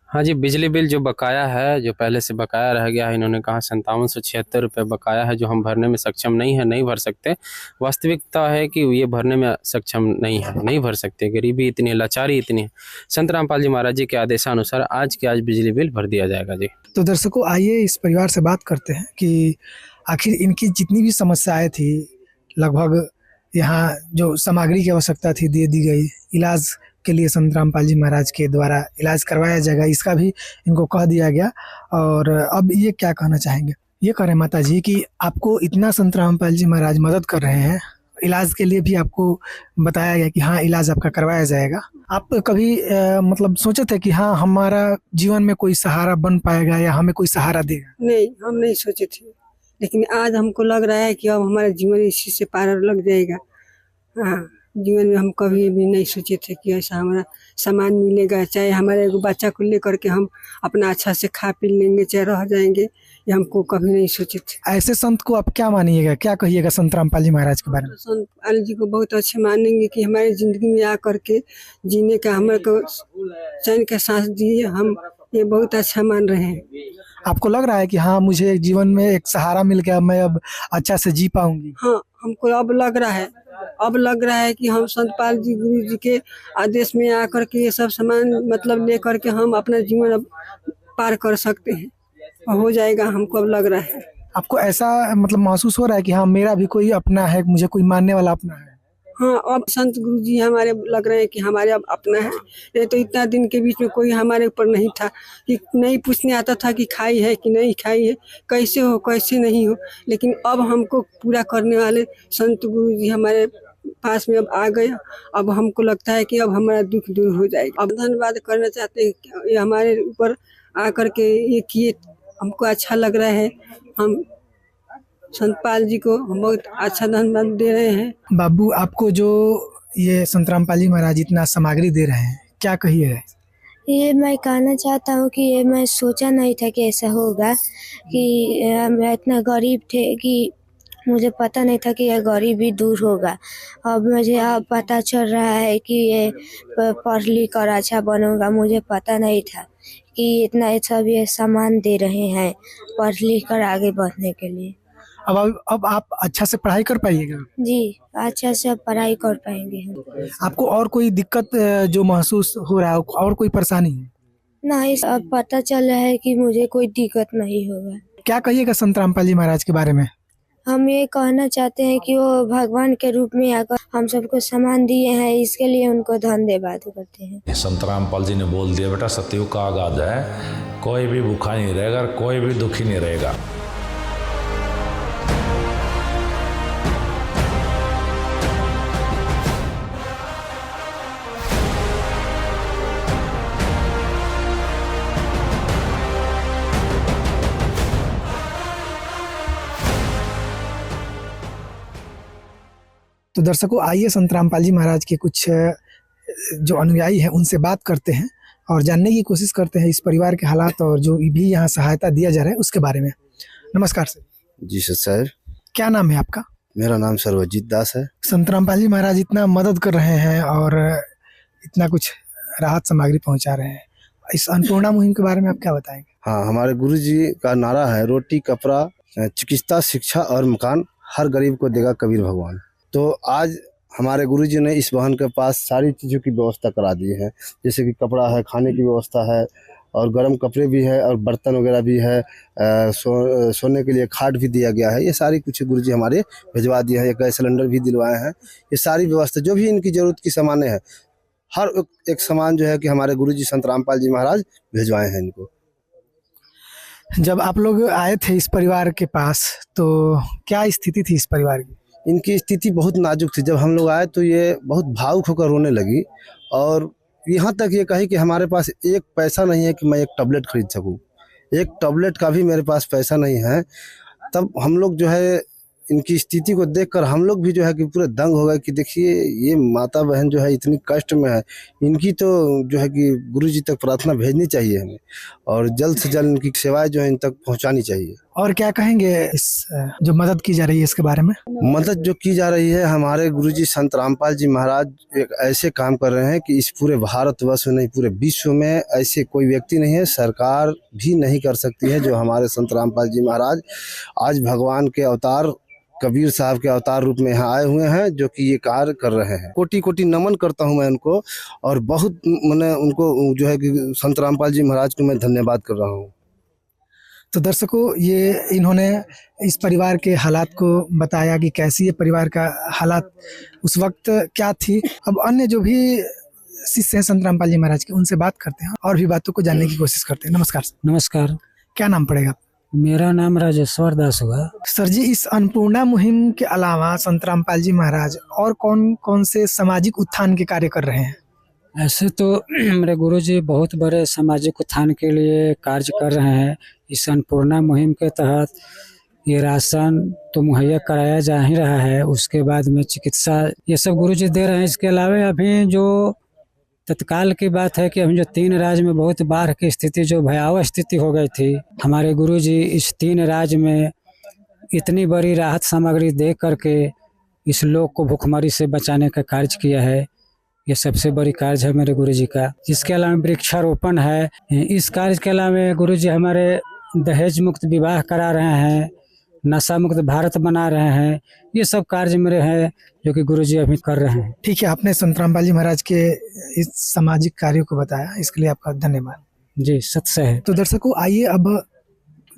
H: हाँ जी, बिजली बिल जो बकाया है, जो पहले से बकाया रह गया है, इन्होंने कहा 5776 रुपये बकाया है जो हम भरने में सक्षम नहीं है, नहीं भर सकते। वास्तविकता है कि ये भरने में सक्षम नहीं है, नहीं भर सकते। गरीबी इतनी है, लाचारी इतनी है। संत रामपाल जी महाराज जी के आदेशानुसार आज के आज बिजली बिल भर दिया जाएगा जी।
C: तो दर्शकों, आइए इस परिवार से बात करते हैं कि आखिर इनकी जितनी भी समस्याएं थी, लगभग यहाँ जो सामग्री की आवश्यकता थी दे दी गई, इलाज के लिए संत रामपाल जी महाराज के द्वारा इलाज करवाया जाएगा इसका भी इनको कह दिया गया। और अब ये क्या कहना चाहेंगे? ये कह रहे हैं माता जी कि आपको इतना संत रामपाल जी महाराज मदद कर रहे हैं, इलाज के लिए भी आपको बताया गया कि हाँ इलाज आपका करवाया जाएगा। आप कभी मतलब सोचे थे कि हाँ हमारा जीवन में कोई सहारा बन पाएगा या हमें कोई सहारा देगा?
D: नहीं, हम नहीं सोचे थे, लेकिन आज हमको लग रहा है कि अब हमारा जीवन इसी से पार लग जाएगा। हाँ, जीवन में हम कभी भी नहीं सोचे थे कि ऐसा हमारा सामान मिलेगा, चाहे हमारे एगो बच्चा को लेकर के हम अपना अच्छा से खा पी लेंगे, चाहे रह जाएंगे, ये हमको कभी नहीं सोचे थे।
C: ऐसे संत को आप क्या मानिएगा, क्या कहिएगा संत रामपाल जी महाराज के बारे में?
D: संत रामपाल जी को बहुत अच्छे मानेंगे कि हमारे जिंदगी में आकर के जीने का हमारे को चैन का सांस दिए, हम ये बहुत अच्छा मान रहे हैं।
C: आपको लग रहा है कि हाँ मुझे जीवन में एक सहारा मिल गया, मैं अब अच्छा से जी पाऊंगी?
D: हाँ, हमको अब लग रहा है कि हम संत पाल जी गुरु जी के आदेश में आकर के ये सब सामान मतलब लेकर के हम अपना जीवन अब पार कर सकते हैं, हो जाएगा, हमको अब लग रहा है।
C: आपको ऐसा मतलब महसूस हो रहा है कि हाँ मेरा भी कोई अपना है, मुझे कोई मानने वाला अपना है?
D: हाँ, अब संत गुरु जी हमारे लग रहे हैं कि हमारे अब अपना है। नहीं तो इतना दिन के बीच में कोई हमारे ऊपर नहीं था कि नहीं पूछने आता था कि खाई है कि नहीं खाई है, कैसे हो कैसे नहीं हो, लेकिन अब हमको पूरा करने वाले संत गुरु जी हमारे पास में अब आ गए। अब हमको लगता है कि अब हमारा दुख दूर हो जाएगा। अब धन्यवाद करना चाहते हैं कि ये हमारे ऊपर आकर के ये किए, हमको अच्छा लग रहा है। हम संत पाल जी को हम बहुत अच्छा धन्यवाद दे रहे हैं।
C: बाबू, आपको जो ये संत रामपाल जी महाराज इतना सामग्री दे रहे हैं, क्या कहिए?
E: ये मैं कहना चाहता हूँ कि ये मैं सोचा नहीं था कि ऐसा होगा, कि मैं इतना गरीब थे कि मुझे पता नहीं था कि यह गरीबी दूर होगा। अब मुझे अब पता चल रहा है कि ये पढ़ लिख कर अच्छा बनूंगा। मुझे पता नहीं था कि इतना सब ये सामान दे रहे हैं पढ़ लिख कर आगे बढ़ने के लिए।
C: अब आप अच्छा से पढ़ाई कर पाइएगा?
E: जी, अच्छा से पढ़ाई कर पाएंगे हम।
C: आपको और कोई दिक्कत जो महसूस हो रहा है, और कोई परेशानी है?
E: नहीं, अब पता चल रहा है कि मुझे कोई दिक्कत नहीं होगा।
C: क्या कहिएगा संत रामपाल जी महाराज के बारे में?
E: हम ये कहना चाहते हैं कि वो भगवान के रूप में आकर हम सबको सामान दिए हैं, इसके लिए उनको धन्यवाद करते हैं।
I: संत रामपाल जी ने बोल दिया, बेटा सतयुग का आगाज है, कोई भी भूखा नहीं रहेगा, कोई भी दुखी नहीं रहेगा।
C: तो दर्शकों, आइए संत रामपाल जी महाराज के कुछ जो अनुयायी हैं उनसे बात करते हैं और जानने की कोशिश करते हैं इस परिवार के हालात और जो भी यहाँ सहायता दिया जा रहा है उसके बारे में। नमस्कार सर।
J: जी सर।
C: क्या नाम है आपका?
J: मेरा नाम सर्वजीत दास है।
C: संत रामपाल जी महाराज इतना मदद कर रहे हैं और इतना कुछ राहत सामग्री पहुंचा रहे हैं, इस अन्नपूर्णा मुहिम के बारे में आप क्या बताएंगे?
J: हाँ, हमारे गुरुजी का नारा है, रोटी कपड़ा चिकित्सा शिक्षा और मकान हर गरीब को देगा कबीर भगवान। तो आज हमारे गुरुजी ने इस वाहन के पास सारी चीज़ों की व्यवस्था करा दी है, जैसे कि कपड़ा है, खाने की व्यवस्था है और गर्म कपड़े भी है और बर्तन वगैरह भी है, सोने के लिए खाट भी दिया गया है। ये सारी कुछ गुरुजी हमारे भिजवा दिए हैं। एक गैस सिलेंडर भी दिलवाए हैं। ये सारी व्यवस्था जो भी इनकी ज़रूरत की सामानें हैं, हर एक सामान जो है कि हमारे गुरुजी संत रामपाल जी महाराज भिजवाए हैं इनको।
C: जब आप लोग आए थे इस परिवार के पास तो क्या स्थिति थी इस परिवार की?
J: इनकी स्थिति बहुत नाजुक थी। जब हम लोग आए तो ये बहुत भावुक होकर रोने लगी और यहाँ तक ये कही कि हमारे पास एक पैसा नहीं है कि मैं एक टैबलेट खरीद सकूँ, एक टैबलेट का भी मेरे पास पैसा नहीं है। तब हम लोग जो है इनकी स्थिति को देखकर हम लोग भी जो है कि पूरे दंग हो गए कि देखिए ये माता बहन जो है इतनी कष्ट में है, इनकी तो जो है कि गुरुजी तक प्रार्थना भेजनी चाहिए हमें और जल्द से जल्द इनकी सेवाएं जो है इन तक पहुंचानी चाहिए।
C: और क्या कहेंगे इस जो मदद की जा रही है इसके बारे में?
J: मदद जो की जा रही है, हमारे गुरुजी संत रामपाल जी महाराज एक ऐसे काम कर रहे हैं कि इस पूरे भारतवर्ष में नहीं, पूरे विश्व में ऐसे कोई व्यक्ति नहीं है, सरकार भी नहीं कर सकती है जो हमारे संत रामपाल जी महाराज आज भगवान के अवतार कबीर साहब के अवतार रूप में यहाँ आए हुए हैं, जो कि ये कार्य कर रहे हैं। कोटि कोटि नमन करता हूँ मैं उनको और बहुत मैंने उनको जो है कि संत रामपाल जी महाराज को मैं धन्यवाद कर रहा हूँ।
C: तो दर्शकों, ये इन्होंने इस परिवार के हालात को बताया कि कैसी ये परिवार का हालात उस वक्त क्या थी। अब अन्य जो भी शिष्य हैं संत रामपाल जी महाराज के, उनसे बात करते हैं और भी बातों को जानने की कोशिश करते हैं। नमस्कार सर।
K: नमस्कार।
C: क्या नाम पड़ेगा?
K: मेरा नाम राजेश्वर दास हुआ।
C: सर जी, इस अन्नपूर्णा मुहिम के अलावा संत रामपाल जी महाराज और कौन कौन से सामाजिक उत्थान के कार्य कर रहे हैं?
K: ऐसे तो मेरे गुरुजी बहुत बड़े सामाजिक उत्थान के लिए कार्य कर रहे हैं। इस अन्नपूर्णा मुहिम के तहत ये राशन तो मुहैया कराया जा ही रहा है, उसके बाद में चिकित्सा ये सब गुरुजी दे रहे हैं। इसके अलावा अभी जो तत्काल की बात है कि अभी जो 3 राज्य में बहुत बाढ़ की स्थिति, जो भयावह स्थिति हो गई थी, हमारे गुरुजी इस 3 राज्य में इतनी बड़ी राहत सामग्री दे करके इस लोग को भूखमरी से बचाने का कार्य किया है। ये सबसे बड़ी कार्य है मेरे गुरुजी का। इसके अलावा वृक्षारोपण है। इस कार्य के अलावा गुरुजी हमारे दहेज मुक्त विवाह करा रहे हैं, नशा मुक्त भारत बना रहे हैं। ये सब कार्य मेरे हैं जो कि गुरुजी अभी कर रहे हैं।
C: ठीक है, आपने संत रामपाल जी महाराज के इस सामाजिक कार्यों को बताया, इसके लिए आपका धन्यवाद।
K: जी, सत्य है।
C: तो दर्शकों, आइए अब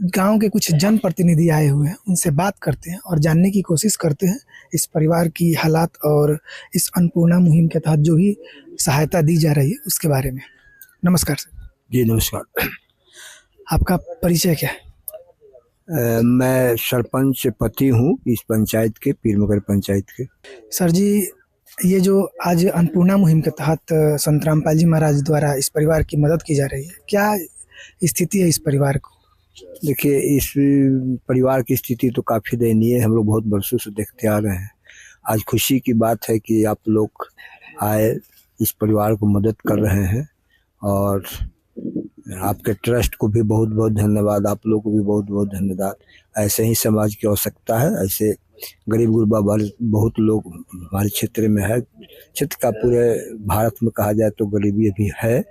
C: गांव के कुछ जनप्रतिनिधि आए हुए हैं, उनसे बात करते हैं और जानने की कोशिश करते हैं इस परिवार की हालात और इस अन्नपूर्णा मुहिम के तहत जो भी सहायता दी जा रही है उसके बारे में। नमस्कार सर।
L: जी नमस्कार।
C: आपका परिचय क्या है?
L: मैं सरपंच पति हूँ इस पंचायत के, पीर मकेर पंचायत के।
C: सर जी, ये जो आज अन्नपूर्णा मुहिम के तहत संत रामपाल जी महाराज द्वारा इस परिवार की मदद की जा रही है, क्या स्थिति है इस परिवार को?
L: देखिए, इस परिवार की स्थिति तो काफ़ी दयनीय है। हम लोग बहुत बरसों से देखते आ रहे हैं। आज खुशी की बात है कि आप लोग आए, इस परिवार को मदद कर रहे हैं और आपके ट्रस्ट को भी बहुत बहुत धन्यवाद, आप लोग को भी बहुत बहुत धन्यवाद। ऐसे ही समाज की आवश्यकता है। ऐसे गरीब गुरबा बहुत लोग हमारे क्षेत्र में है। क्षेत्र का पूरे भारत में कहा जाए तो गरीबी भी है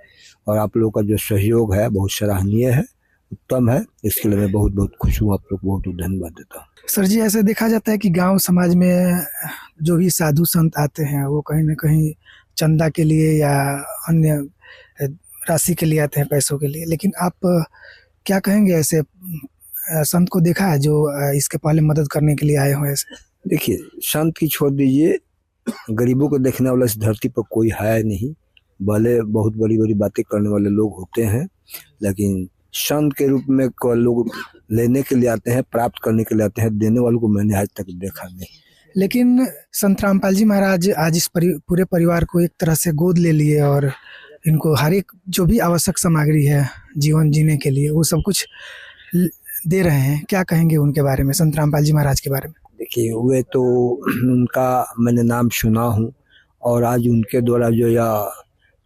L: और आप लोग का जो सहयोग है बहुत सराहनीय है, उत्तम है। इसके लिए मैं बहुत बहुत खुश हूँ, आप लोग को बहुत धन्यवाद देता हूँ।
C: सर जी, ऐसे देखा जाता है कि गांव समाज में जो भी साधु संत आते हैं वो कहीं ना कहीं चंदा के लिए या अन्य राशि के लिए आते हैं, पैसों के लिए, लेकिन आप क्या कहेंगे ऐसे संत को देखा है जो इसके पहले मदद करने के लिए आए हो? ऐसे
L: देखिए, संत की छोड़ दीजिए, गरीबों को देखने वाला इस धरती पर कोई है नहीं। भले बहुत बड़ी बड़ी बातें करने वाले लोग होते हैं, लेकिन संत के रूप में लोग लेने के लिए आते हैं, प्राप्त करने के लिए आते हैं। देने वालों को मैंने आज तक देखा नहीं।
C: लेकिन संत रामपाल जी महाराज आज इस पूरे परिवार को एक तरह से गोद ले लिए और इनको हर एक जो भी आवश्यक सामग्री है जीवन जीने के लिए वो सब कुछ दे रहे हैं। क्या कहेंगे उनके बारे में, संत रामपाल जी महाराज के बारे में?
L: देखिए, वे तो उनका मैंने नाम सुना हूँ और आज उनके द्वारा जो यह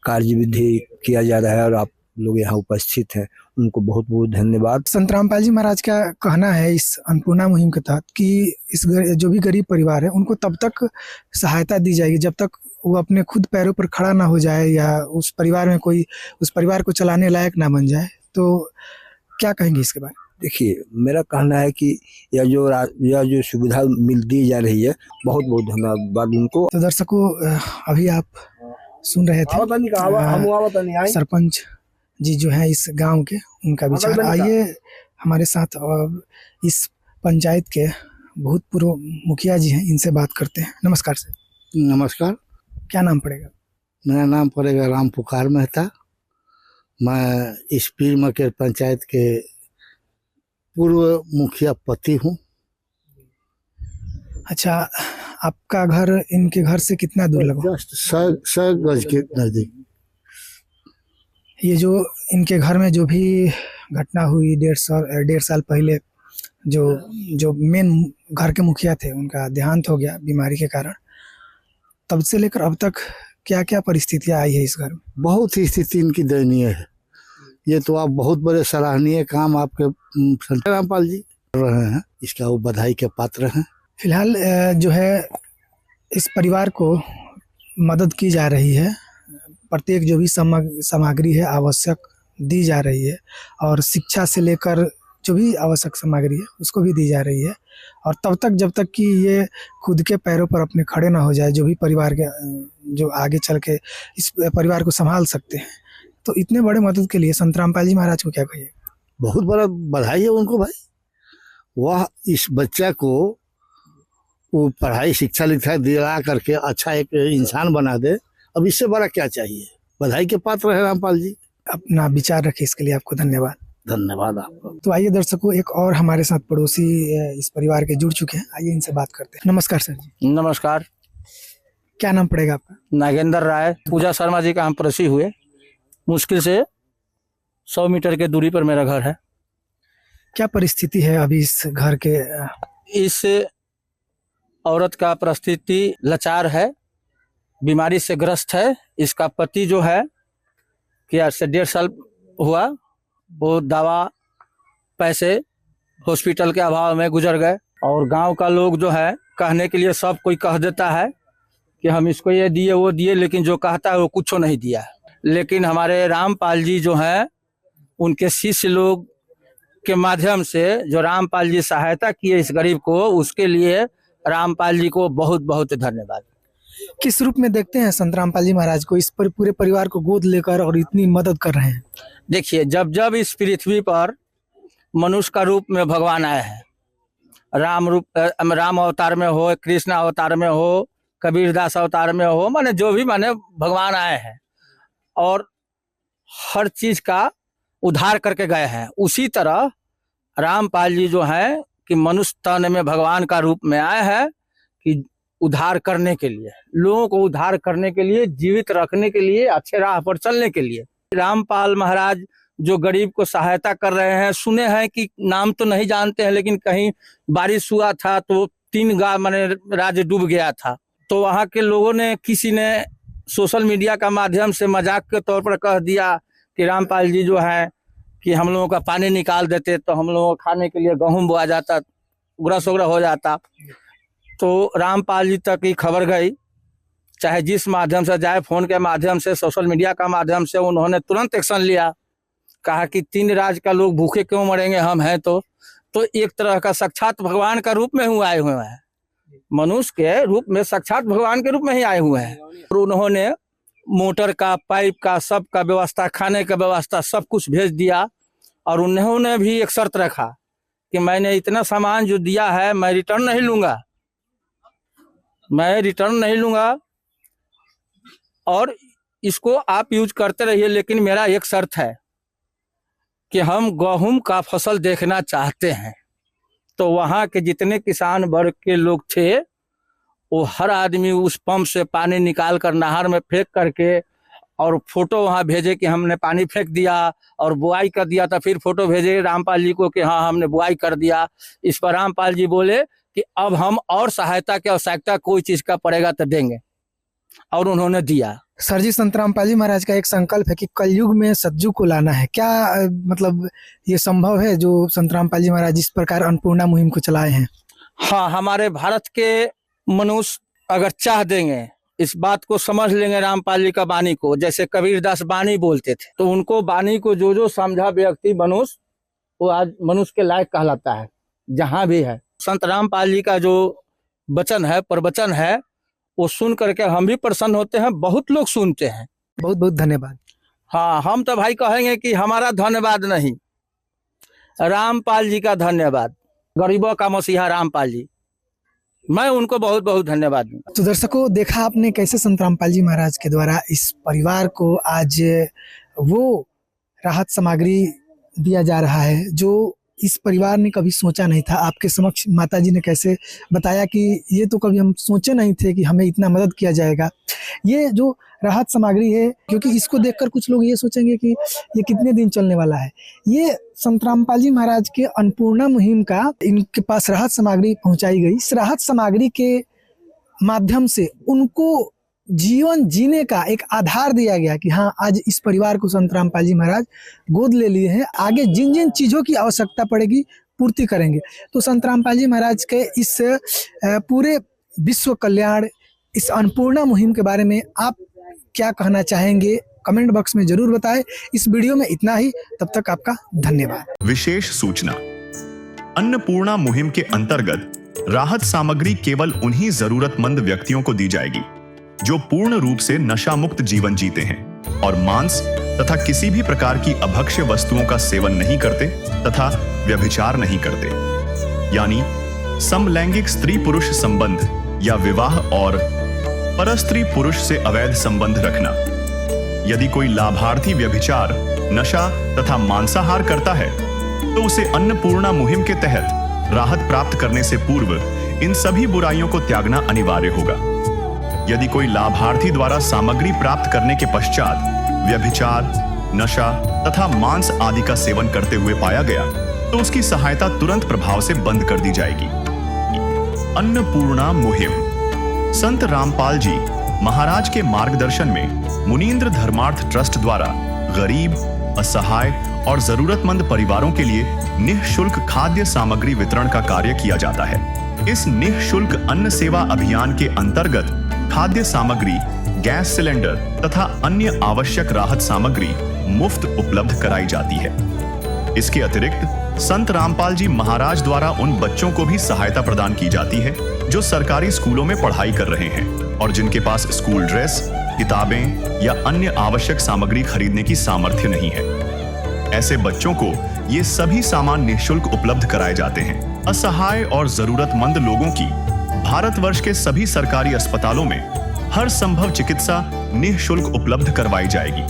L: कार्य विधि किया जा रहा है और आप लोग यहाँ उपस्थित हैं, उनको बहुत बहुत धन्यवाद।
C: संत रामपाल जी महाराज का कहना है इस अन्नपूर्णा मुहिम के तहत कि जो भी गरीब परिवार है उनको तब तक सहायता दी जाएगी जब तक वो अपने खुद पैरों पर खड़ा ना हो जाए या उस परिवार में कोई उस परिवार को चलाने लायक ना बन जाए। तो क्या कहेंगे इसके बारे में?
L: देखिए, मेरा कहना है कि यह जो सुविधा दी जा रही है, बहुत बहुत धन्यवाद उनको।
C: तो दर्शकों, अभी आप सुन रहे थे सरपंच जी जो है इस गांव के, उनका विचार। आइए हमारे साथ इस पंचायत के भूतपूर्व मुखिया जी हैं, इनसे बात करते हैं। नमस्कार सर।
M: नमस्कार।
C: क्या नाम पड़ेगा?
M: मेरा नाम पड़ेगा राम पुकार मेहता। मैं इस पीर मकेर पंचायत के पूर्व मुखिया पति हूँ।
C: अच्छा, आपका घर इनके घर से कितना दूर लगा?
M: जस्ट 100 गज के नजदीक।
C: ये जो इनके घर में जो भी घटना हुई 1.5 साल पहले, जो मेन घर के मुखिया थे उनका देहांत हो गया बीमारी के कारण, तब से लेकर अब तक क्या क्या परिस्थितियां आई है इस घर में?
M: बहुत ही स्थिति इनकी दयनीय है। ये तो आप बहुत बड़े सराहनीय काम आपके संत रामपाल जी कर रहे हैं, इसका वो बधाई के पात्र हैं।
C: फिलहाल जो है इस परिवार को मदद की जा रही है, प्रत्येक जो भी सामग्री है आवश्यक दी जा रही है, और शिक्षा से लेकर जो भी आवश्यक सामग्री है उसको भी दी जा रही है। और तब तक जब तक कि ये खुद के पैरों पर अपने खड़े ना हो जाए, जो भी परिवार के जो आगे चल के इस परिवार को संभाल सकते हैं। तो इतने बड़े मदद के लिए संत रामपाल जी महाराज को क्या कहिए?
M: बहुत बड़ा बधाई है उनको भाई। वह इस बच्चा को वो पढ़ाई शिक्षा लिखा दिला करके अच्छा एक इंसान बना दे, अब इससे बड़ा क्या चाहिए। बधाई के पात्र है रामपाल जी।
C: अपना विचार रखे इसके लिए आपको धन्यवाद।
M: धन्यवाद आपको।
C: तो आइए दर्शकों, एक और हमारे साथ पड़ोसी इस परिवार के जुड़ चुके हैं, आइए इनसे बात करते हैं। नमस्कार सर जी।
N: नमस्कार।
C: क्या नाम पड़ेगा आपका?
N: नागेंद्र राय। पूजा शर्मा जी का हम पड़ोसी हुए। मुश्किल से 100 मीटर के दूरी पर मेरा घर है।
C: क्या परिस्थिति है अभी इस घर के?
N: इस औरत का परिस्थिति लाचार है, बीमारी से ग्रस्त है। इसका पति जो है कि आज से 1.5 साल हुआ, वो दवा पैसे हॉस्पिटल के अभाव में गुजर गए। और गांव का लोग जो है कहने के लिए सब कोई कह देता है कि हम इसको ये दिए वो दिए, लेकिन जो कहता है वो कुछ नहीं दिया। लेकिन हमारे रामपाल जी जो हैं, उनके शिष्य लोग के माध्यम से जो रामपाल जी सहायता किए इस गरीब को, उसके लिए रामपाल जी को बहुत बहुत धन्यवाद।
C: किस रूप में देखते हैं संत रामपाल जी महाराज को, इस पर पूरे परिवार को गोद लेकर और इतनी मदद कर रहे हैं?
N: देखिए, जब जब इस पृथ्वी पर मनुष्य का रूप में भगवान आए हैं, राम अवतार में हो, कृष्ण अवतार में हो, कबीरदास अवतार में हो, माने जो भी माने भगवान आए हैं और हर चीज का उद्धार करके गए हैं। उसी तरह रामपाल जी जो हैं कि मनुष्य तन में भगवान का रूप में आए हैं कि उद्धार करने के लिए, लोगों को उद्धार करने के लिए, जीवित रखने के लिए, अच्छे राह पर चलने के लिए। रामपाल महाराज जो गरीब को सहायता कर रहे हैं, सुने हैं कि नाम तो नहीं जानते हैं, लेकिन कहीं बारिश हुआ था तो 3 गांव माने राज्य डूब गया था, तो वहाँ के लोगों ने, किसी ने सोशल मीडिया का माध्यम से मजाक के तौर पर कह दिया कि रामपाल जी जो है कि हम लोगों का पानी निकाल देते तो हम लोगों को खाने के लिए गेहूं बोआ जाता, उगरा सोगरा हो जाता। तो रामपाल जी तक ये खबर गई, चाहे जिस माध्यम से जाए, फोन के माध्यम से, सोशल मीडिया का माध्यम से, उन्होंने तुरंत एक्शन लिया। कहा कि 3 राज्य का लोग भूखे क्यों मरेंगे, हम हैं तो एक तरह का साक्षात भगवान का रूप में आए हुए हैं, मनुष्य के रूप में, साक्षात भगवान के रूप में ही आए हुए हैं। और उन्होंने मोटर का, पाइप का, सब का व्यवस्था, खाने का व्यवस्था, सब कुछ भेज दिया। और उन्होंने भी एक शर्त रखा कि मैंने इतना सामान जो दिया है मैं रिटर्न नहीं लूंगा, मैं रिटर्न नहीं लूंगा, और इसको आप यूज करते रहिए, लेकिन मेरा एक शर्त है कि हम गेहूं का फसल देखना चाहते हैं। तो वहाँ के जितने किसान वर्ग के लोग थे, वो हर आदमी उस पंप से पानी निकाल कर नहर में फेंक करके, और फोटो वहाँ भेजे कि हमने पानी फेंक दिया और बुआई कर दिया था। फिर फोटो भेजे रामपाल जी को कि हाँ हमने बुआई कर दिया। इस पर रामपाल जी बोले कि अब हम और सहायता की आवश्यकता कोई चीज़ का पड़ेगा तो देंगे, और उन्होंने दिया।
C: सर जी, संत रामपाल जी महाराज का एक संकल्प है कि कलयुग में सतयुग को लाना है। क्या मतलब ये संभव है जो संत रामपाल जी महाराज इस प्रकार अन्नपूर्णा मुहिम को चलाए हैं?
N: हाँ, हमारे भारत के मनुष्य अगर चाह देंगे, इस बात को समझ लेंगे रामपाल जी का वाणी को, जैसे कबीरदास वाणी बोलते थे, तो उनको वाणी को जो समझा व्यक्ति मनुष्य, वो आज मनुष्य के लायक कहलाता है जहां भी है। संत रामपाल जी का जो वचन है, प्रवचन है, वो सुन करके हम भी प्रसन्न होते हैं, बहुत लोग सुनते हैं।
C: बहुत बहुत धन्यवाद।
N: हाँ, हम तो भाई कहेंगे कि हमारा धन्यवाद नहीं, रामपाल जी का धन्यवाद, गरीबों का मसीहा रामपाल जी, मैं उनको बहुत बहुत धन्यवाद दूं।
C: तो दर्शकों, देखा आपने कैसे संत रामपाल जी महाराज के द्वारा इस परिवार को आज वो राहत सामग्री दिया जा रहा है जो इस परिवार ने कभी सोचा नहीं था। आपके समक्ष माता जी ने कैसे बताया कि ये तो कभी हम सोचे नहीं थे कि हमें इतना मदद किया जाएगा। ये जो राहत सामग्री है, क्योंकि इसको देखकर कुछ लोग ये सोचेंगे कि ये कितने दिन चलने वाला है, ये संत रामपाल जी महाराज के अन्नपूर्णा मुहिम का इनके पास राहत सामग्री पहुंचाई गई। इस राहत सामग्री के माध्यम से उनको जीवन जीने का एक आधार दिया गया कि हाँ, आज इस परिवार को संत रामपाल जी महाराज गोद ले लिए हैं, आगे जिन जिन चीज़ों की आवश्यकता पड़ेगी पूर्ति करेंगे। तो संत रामपाल जी महाराज के इस पूरे विश्व कल्याण, इस अन्नपूर्णा मुहिम के बारे में आप क्या कहना चाहेंगे, कमेंट बॉक्स में जरूर बताएं। इस वीडियो में इतना ही, तब तक आपका धन्यवाद।
B: विशेष सूचना, अन्नपूर्णा मुहिम के अंतर्गत राहत सामग्री केवल उन्हीं जरूरतमंद व्यक्तियों को दी जाएगी जो पूर्ण रूप से नशा मुक्त जीवन जीते हैं और मांस तथा किसी भी प्रकार की अभक्ष्य वस्तुओं का सेवन नहीं करते तथा व्यभिचार नहीं करते, यानी समलैंगिक स्त्री पुरुष संबंध या विवाह और परस्त्री पुरुष से अवैध संबंध रखना। यदि कोई लाभार्थी व्यभिचार, नशा तथा मांसाहार करता है तो उसे अन्नपूर्णा मुहिम के तहत राहत प्राप्त करने से पूर्व इन सभी बुराइयों को त्यागना अनिवार्य होगा। यदि कोई लाभार्थी द्वारा सामग्री प्राप्त करने के पश्चात व्यभिचार, नशा तथा मांस आदि का सेवन करते हुए पाया गया तो उसकी सहायता तुरंत प्रभाव से बंद कर दी जाएगी। अन्नपूर्णा मुहिम संत रामपाल जी महाराज के मार्गदर्शन में मुनींद्र धर्मार्थ ट्रस्ट द्वारा गरीब, असहाय और जरूरतमंद परिवारों के लिए निःशुल्क खाद्य सामग्री वितरण का कार्य किया जाता है। इस निःशुल्क अन्न सेवा अभियान के अंतर्गत खाद्य सामग्री, गैस सिलेंडर तथा अन्य आवश्यक राहत सामग्री मुफ्त उपलब्ध कराई जाती है। इसके अतिरिक्त संत रामपाल जी महाराज द्वारा उन बच्चों को भी सहायता प्रदान की जाती है जो सरकारी स्कूलों में पढ़ाई कर रहे हैं और जिनके पास स्कूल ड्रेस, किताबें या अन्य आवश्यक सामग्री खरीदने की सामर्थ्य नहीं है। ऐसे बच्चों को ये सभी सामान निःशुल्क उपलब्ध कराए जाते हैं। असहाय और जरूरतमंद लोगों की भारतवर्ष के सभी सरकारी अस्पतालों में हर संभव चिकित्सा निःशुल्क उपलब्ध करवाई जाएगी,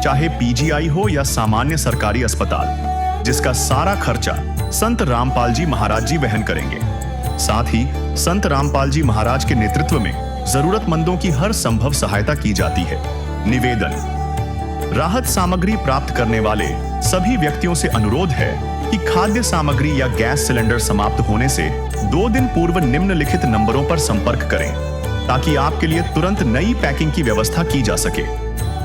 B: चाहे पीजीआई हो या सामान्य सरकारी अस्पताल, जिसका सारा खर्चा संत रामपाल जी महाराज जी वहन करेंगे। साथ ही संत रामपाल जी महाराज के नेतृत्व में जरूरतमंदों की हर संभव सहायता की जाती है। निवेदन, राहत सामग्री प्राप्त करने वाले सभी व्यक्तियों से अनुरोध है कि खाद्य सामग्री या गैस सिलेंडर समाप्त होने से 2 दिन पूर्व निम्नलिखित नंबरों पर संपर्क करें ताकि आपके लिए तुरंत नई पैकिंग की व्यवस्था की जा सके।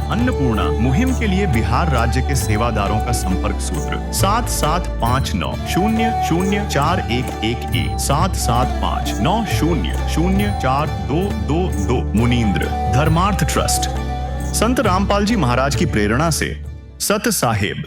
B: अन्नपूर्णा मुहिम के लिए बिहार राज्य के सेवादारों का संपर्क सूत्र 7759004211 7759004222। मुनींद्र धर्मार्थ ट्रस्ट संत रामपाल जी महाराज की प्रेरणा से सत साहेब